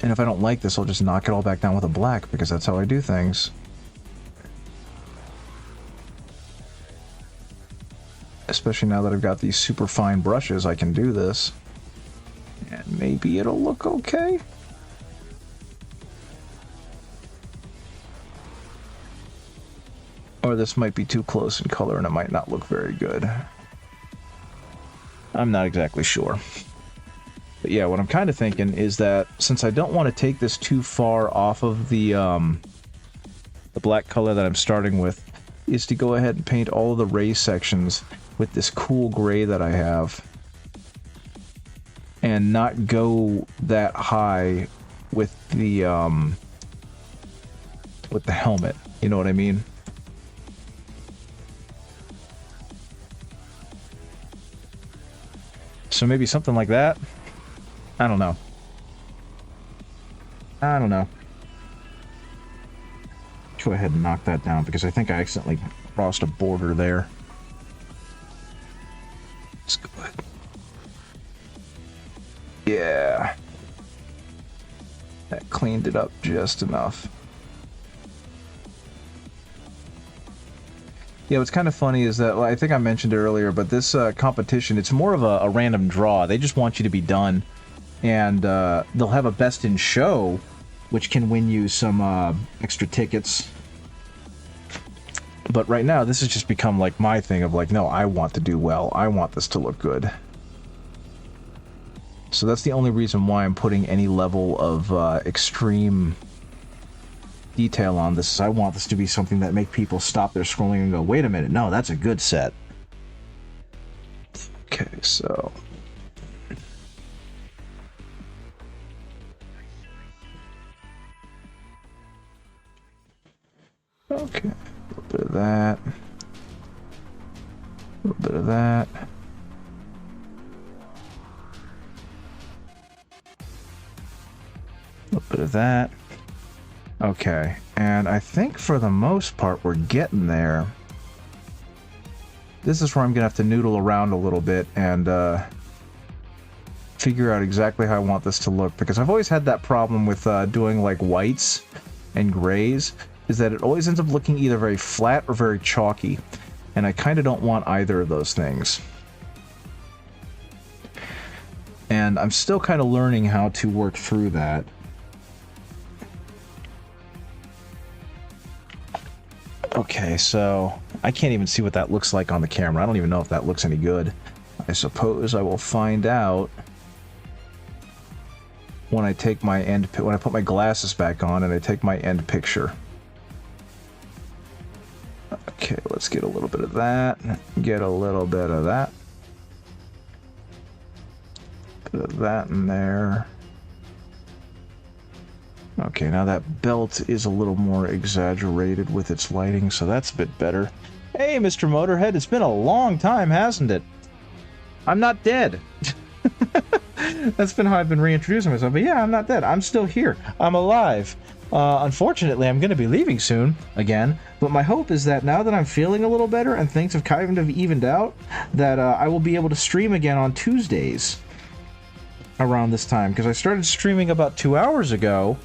A: if I don't like this, I'll just knock it all back down with a black, because that's how I do things. Especially now that I've got these super fine brushes, I can do this. And maybe it'll look okay. Or this might be too close in color and it might not look very good. I'm not exactly sure. But yeah, what I'm kind of thinking is that since I don't want to take this too far off of the black color that I'm starting with, is to go ahead and paint all of the raised sections with this cool gray that I have, and not go that high with the helmet. You know what I mean? So maybe something like that? I don't know. I don't know. Go ahead and knock that down because I think I accidentally crossed a border there. Let's go ahead. Yeah. That cleaned it up just enough. Yeah, what's kind of funny is that, I think I mentioned it earlier, but this competition, it's more of a random draw. They just want you to be done. And they'll have a best in show, which can win you some extra tickets. But right now, this has just become like my thing of like, no, I want to do well. I want this to look good. So that's the only reason why I'm putting any level of extreme detail on this. Is I want this to be something that make people stop their scrolling and go, wait a minute, no, that's a good set. Okay, so... Okay, a little bit of that. A little bit of that. A little bit of that. Okay, and I think for the most part we're getting there. This is where I'm gonna have to noodle around a little bit and figure out exactly how I want this to look, because I've always had that problem with doing like whites and grays, is that it always ends up looking either very flat or very chalky, and I kind of don't want either of those things. And I'm still kind of learning how to work through that. Okay, so I can't even see what that looks like on the camera. I don't even know if that looks any good. I suppose I will find out when I take my when I put my glasses back on and I take my end picture. Okay, let's get a little bit of that. Get a little bit of that. Put that in there. Okay, now that belt is a little more exaggerated with its lighting, so that's a bit better. Hey, Mr. Motorhead, it's been a long time, hasn't it? I'm not dead. That's been how I've been reintroducing myself, but yeah, I'm not dead. I'm still here. I'm alive. Unfortunately, I'm going to be leaving soon, again, but my hope is that now that I'm feeling a little better and things have kind of evened out, that I will be able to stream again on Tuesdays around this time, because I started streaming about 2 hours ago,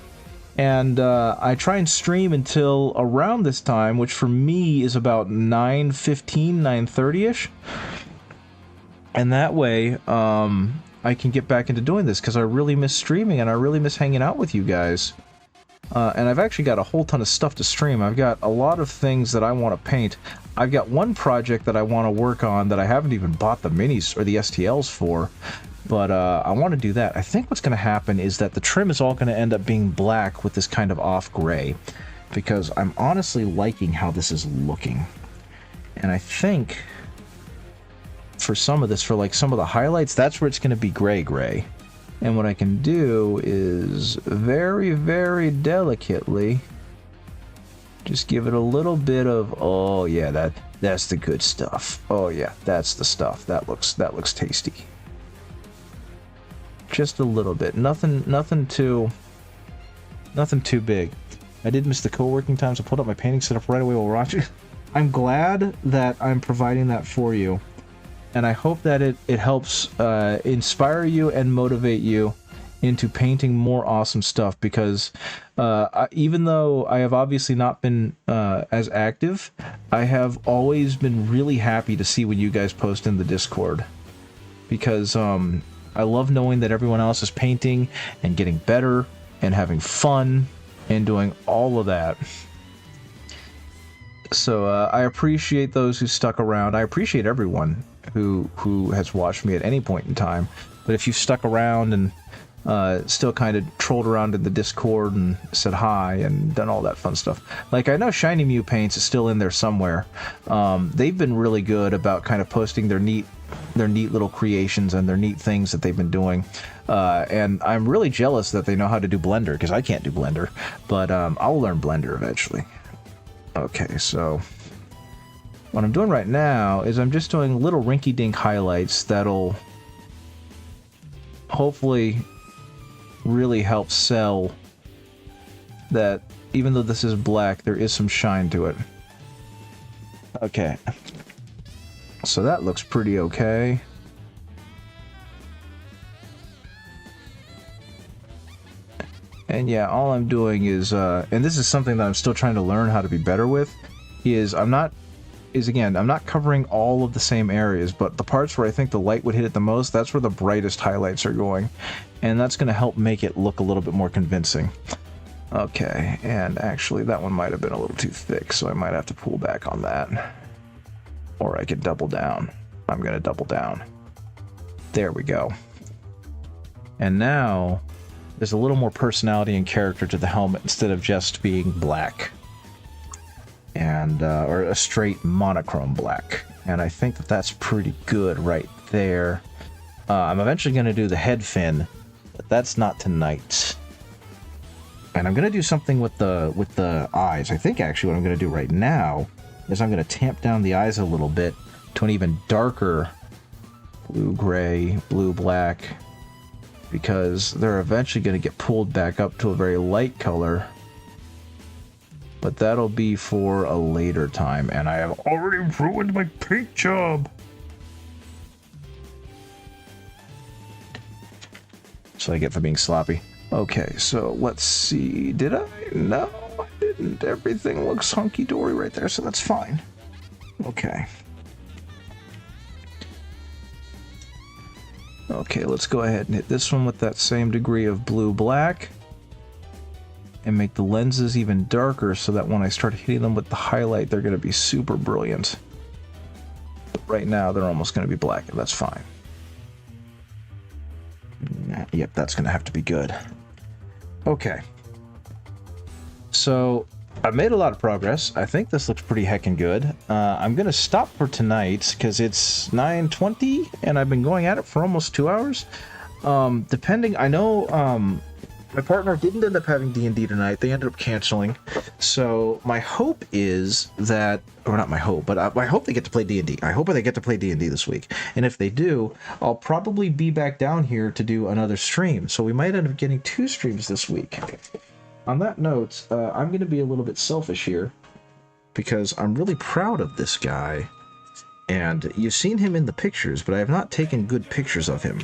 A: and I try and stream until around this time, which for me is about 9:15, 9:30ish. And that way, I can get back into doing this, because I really miss streaming, and I really miss hanging out with you guys. And I've actually got a whole ton of stuff to stream. I've got a lot of things that I want to paint. I've got one project that I want to work on that I haven't even bought the minis or the STLs for. But I want to do that. I think what's going to happen is that the trim is all going to end up being black with this kind of off gray, because I'm honestly liking how this is looking. And I think for some of this, for like some of the highlights, that's where it's going to be gray. And what I can do is very, very delicately just give it a little bit of, oh yeah, that's the good stuff. Oh yeah, that's the stuff. That looks tasty. Just a little bit. Nothing too big. I did miss the co-working time, so I pulled up my painting setup right away while watching. I'm glad that I'm providing that for you, and I hope that it helps inspire you and motivate you into painting more awesome stuff, because even though I have obviously not been as active, I have always been really happy to see when you guys post in the Discord, because I love knowing that everyone else is painting and getting better and having fun and doing all of that. So I appreciate those who stuck around. I appreciate everyone who has watched me at any point in time. But if you stuck around and still kind of trolled around in the Discord and said hi and done all that fun stuff. Like, I know Shiny Mew Paints is still in there somewhere. They've been really good about kind of posting their neat little creations and their neat things that they've been doing. And I'm really jealous that they know how to do Blender, because I can't do Blender. But I'll learn Blender eventually. Okay, so what I'm doing right now is I'm just doing little rinky-dink highlights that'll hopefully really help sell that even though this is black, there is some shine to it. Okay. So that looks pretty okay. And yeah, all I'm doing is, and this is something that I'm still trying to learn how to be better with, is I'm not covering all of the same areas, but the parts where I think the light would hit it the most, that's where the brightest highlights are going. And that's going to help make it look a little bit more convincing. Okay, and actually that one might have been a little too thick, so I might have to pull back on that. Or I could double down. I'm going to double down. There we go. And now there's a little more personality and character to the helmet instead of just being black. And, or a straight monochrome black. And I think that that's pretty good right there. I'm eventually going to do the head fin, but that's not tonight. And I'm going to do something with the eyes. I think actually what I'm going to do right now is I'm going to tamp down the eyes a little bit to an even darker blue-gray, blue-black, because they're eventually going to get pulled back up to a very light color. But that'll be for a later time, and I have already ruined my paint job. That's what I get for being sloppy. Okay, so let's see. Did I? No, I didn't. Everything looks hunky-dory right there, so that's fine. Okay. Okay, let's go ahead and hit this one with that same degree of blue-black. And make the lenses even darker so that when I start hitting them with the highlight, they're going to be super brilliant. But right now, they're almost going to be black, and that's fine. Yep, that's going to have to be good. Okay. So, I've made a lot of progress. I think this looks pretty heckin' good. I'm going to stop for tonight, because it's 9:20, and I've been going at it for almost 2 hours. Depending, I know, my partner didn't end up having D&D tonight. They ended up canceling. So my hope is that, or not my hope, but I hope they get to play D&D. I hope they get to play D&D this week. And if they do, I'll probably be back down here to do another stream. So we might end up getting 2 streams this week. On that note, I'm going to be a little bit selfish here because I'm really proud of this guy. And you've seen him in the pictures, but I have not taken good pictures of him.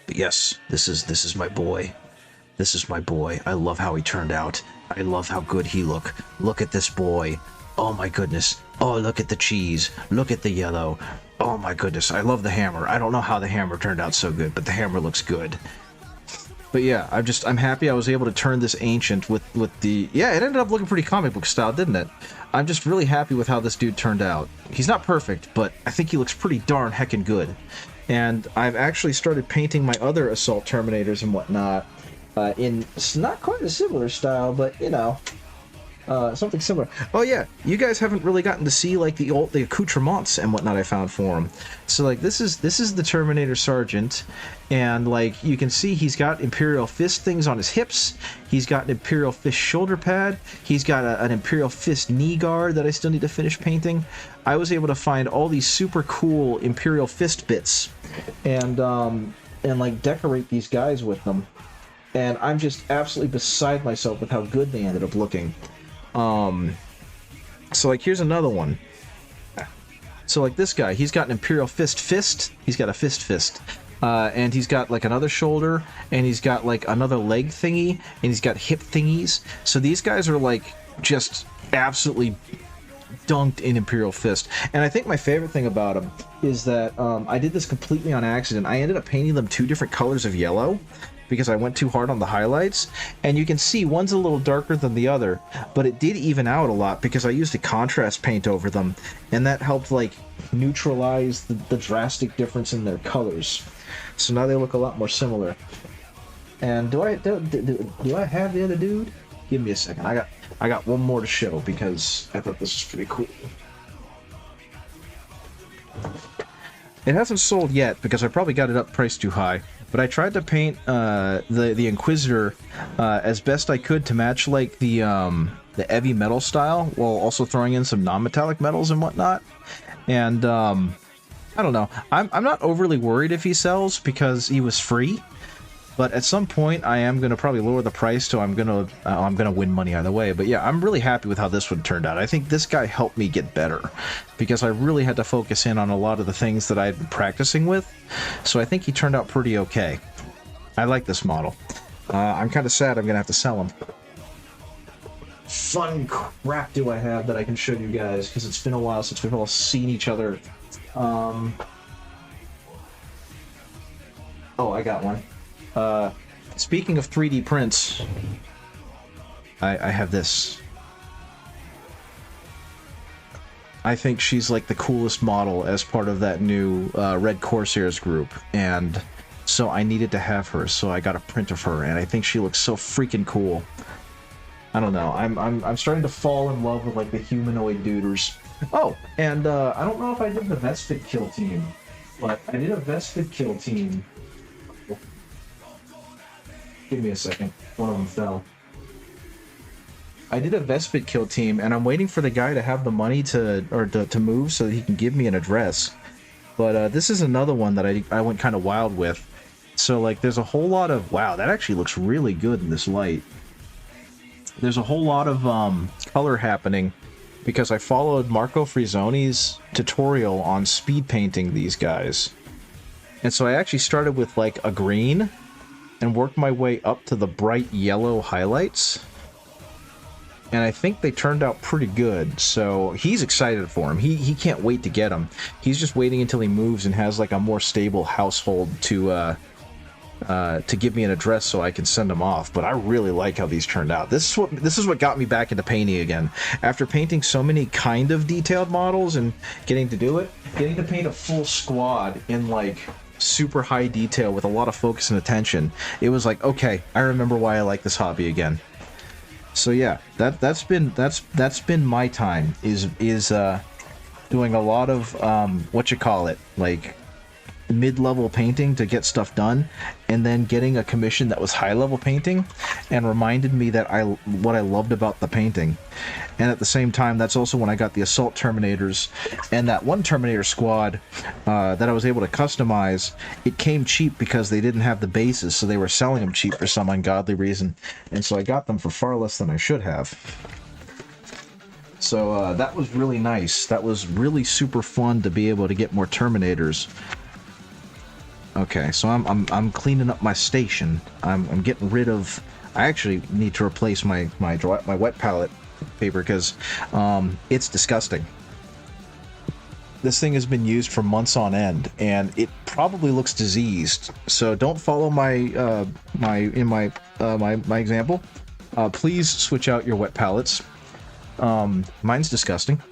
A: But yes, this is my boy. This is my boy. I love how he turned out. I love how good he looked. Look at this boy. Oh my goodness. Oh, look at the cheese. Look at the yellow. Oh my goodness. I love the hammer. I don't know how the hammer turned out so good, but the hammer looks good. But yeah, I'm happy I was able to turn this ancient with the... Yeah, it ended up looking pretty comic book style, didn't it? I'm just really happy with how this dude turned out. He's not perfect, but I think he looks pretty darn heckin' good. And I've actually started painting my other Assault Terminators and whatnot in not quite a similar style, but, you know, something similar. Oh yeah, you guys haven't really gotten to see like the accoutrements and whatnot I found for him. So like this is the Terminator Sergeant, and like you can see he's got Imperial Fist things on his hips. He's got an Imperial Fist shoulder pad. He's got an Imperial Fist knee guard that I still need to finish painting. I was able to find all these super cool Imperial Fist bits and like decorate these guys with them. And I'm just absolutely beside myself with how good they ended up looking. So like here's another one. So like this guy, he's got an Imperial Fist. He's got a fist. And he's got like another shoulder, and he's got like another leg thingy, and he's got hip thingies. So these guys are like just absolutely dunked in Imperial Fist. And I think my favorite thing about them is that I did this completely on accident. I ended up painting them 2 different colors of yellow because I went too hard on the highlights, and you can see one's a little darker than the other, but it did even out a lot because I used a contrast paint over them, and that helped like neutralize the drastic difference in their colors. So now they look a lot more similar. And do I have the other dude? Give me a second. I got one more to show because I thought this was pretty cool. It hasn't sold yet because I probably got it up priced too high. But I tried to paint the Inquisitor as best I could to match like the heavy metal style, while also throwing in some non-metallic metals and whatnot. And I don't know. I'm not overly worried if he sells because he was free. But at some point, I am going to probably lower the price, so I'm gonna win money either way. But yeah, I'm really happy with how this one turned out. I think this guy helped me get better, because I really had to focus in on a lot of the things that I'd been practicing with. So I think he turned out pretty okay. I like this model. I'm kind of sad I'm going to have to sell him. Fun crap do I have that I can show you guys, because it's been a while since we've all seen each other. Oh, I got one. Speaking of 3D prints, I have this. I think she's like the coolest model as part of that new Red Corsairs group, and so I needed to have her, so I got a print of her, and I think she looks so freaking cool. I don't know. I'm starting to fall in love with like the humanoid duders. Oh, and I don't know if I did the Vespid kill team, but I did a Vespid kill team. Give me a second. One of them fell. I did a Vespid kill team, and I'm waiting for the guy to have the money to move so that he can give me an address. But this is another one that I went kind of wild with. So like, there's a whole lot of wow. That actually looks really good in this light. There's a whole lot of color happening because I followed Marco Frizzoni's tutorial on speed painting these guys, and so I actually started with like a green and worked my way up to the bright yellow highlights, and I think they turned out pretty good. So he's excited for him. He can't wait to get him. He's just waiting until he moves and has like a more stable household to give me an address so I can send him off. But I really like how these turned out. This is what got me back into painting again. After painting so many kind of detailed models and getting to paint a full squad in like super high detail with a lot of focus and attention, it was like, okay, I remember why I like this hobby again. So yeah, that's been my time is doing a lot of like mid-level painting to get stuff done, and then getting a commission that was high-level painting and reminded me that what I loved about the painting. And at the same time, that's also when I got the Assault Terminators, and that one Terminator squad that I was able to customize. It came cheap because they didn't have the bases, so they were selling them cheap for some ungodly reason, and so I got them for far less than I should have. So that was really nice. That was really super fun to be able to get more Terminators. Okay, so I'm cleaning up my station. I'm getting rid of. I actually need to replace my wet palette paper because it's disgusting. This thing has been used for months on end, and it probably looks diseased. So don't follow my example. Please switch out your wet palettes. Mine's disgusting.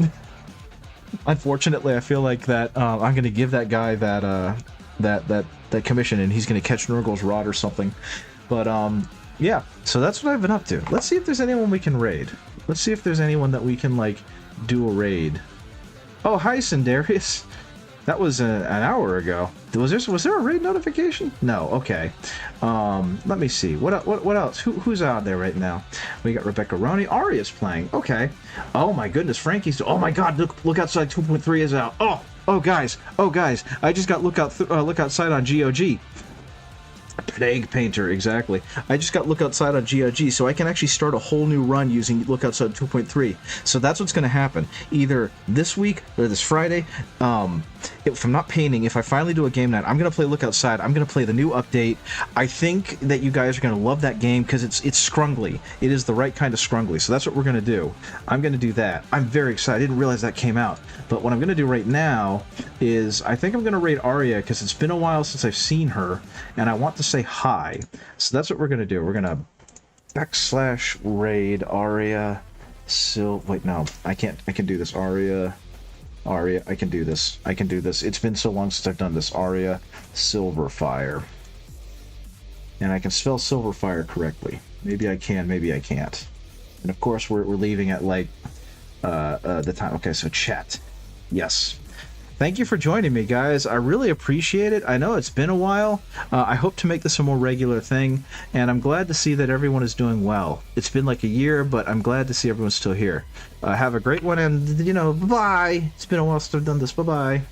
A: Unfortunately, I feel like that I'm going to give that guy that commission, and he's going to catch Nurgle's Rod or something. But yeah, so that's what I've been up to. Let's see if there's anyone we can raid. Let's see if there's anyone that we can like do a raid. Oh, hi Sindarius. That was an hour ago. Was there a raid notification? No. Okay. Let me see. What else? Who's out there right now? We got Rebecca Roney. Aria's playing. Okay. Oh my goodness, Frankie's. Oh my God! Look outside. 2.3 is out. Oh guys. I just got look outside on GOG. Plague Painter, exactly. I just got Look Outside on GOG, so I can actually start a whole new run using Look Outside 2.3. So that's what's going to happen. Either this week or this Friday. If I'm not painting, if I finally do a game night, I'm going to play Look Outside. I'm going to play the new update. I think that you guys are going to love that game because it's scrungly. It is the right kind of scrungly, so that's what we're going to do. I'm going to do that. I'm very excited. I didn't realize that came out. But what I'm going to do right now is I think I'm going to raid Aria because it's been a while since I've seen her, and I want to say hi. So that's what we're going to do. We're going to /raid Aria. Wait, no, I can't. I can do this. Aria, I can do this. It's been so long since I've done this. Aria Silverfire. And I can spell Silverfire correctly. Maybe I can, maybe I can't. And of course we're leaving at like the time. Okay, so chat. Yes. Thank you for joining me, guys. I really appreciate it. I know it's been a while. I hope to make this a more regular thing, and I'm glad to see that everyone is doing well. It's been like a year, but I'm glad to see everyone's still here. Have a great one, and, bye-bye. It's been a while since I've done this. Bye-bye.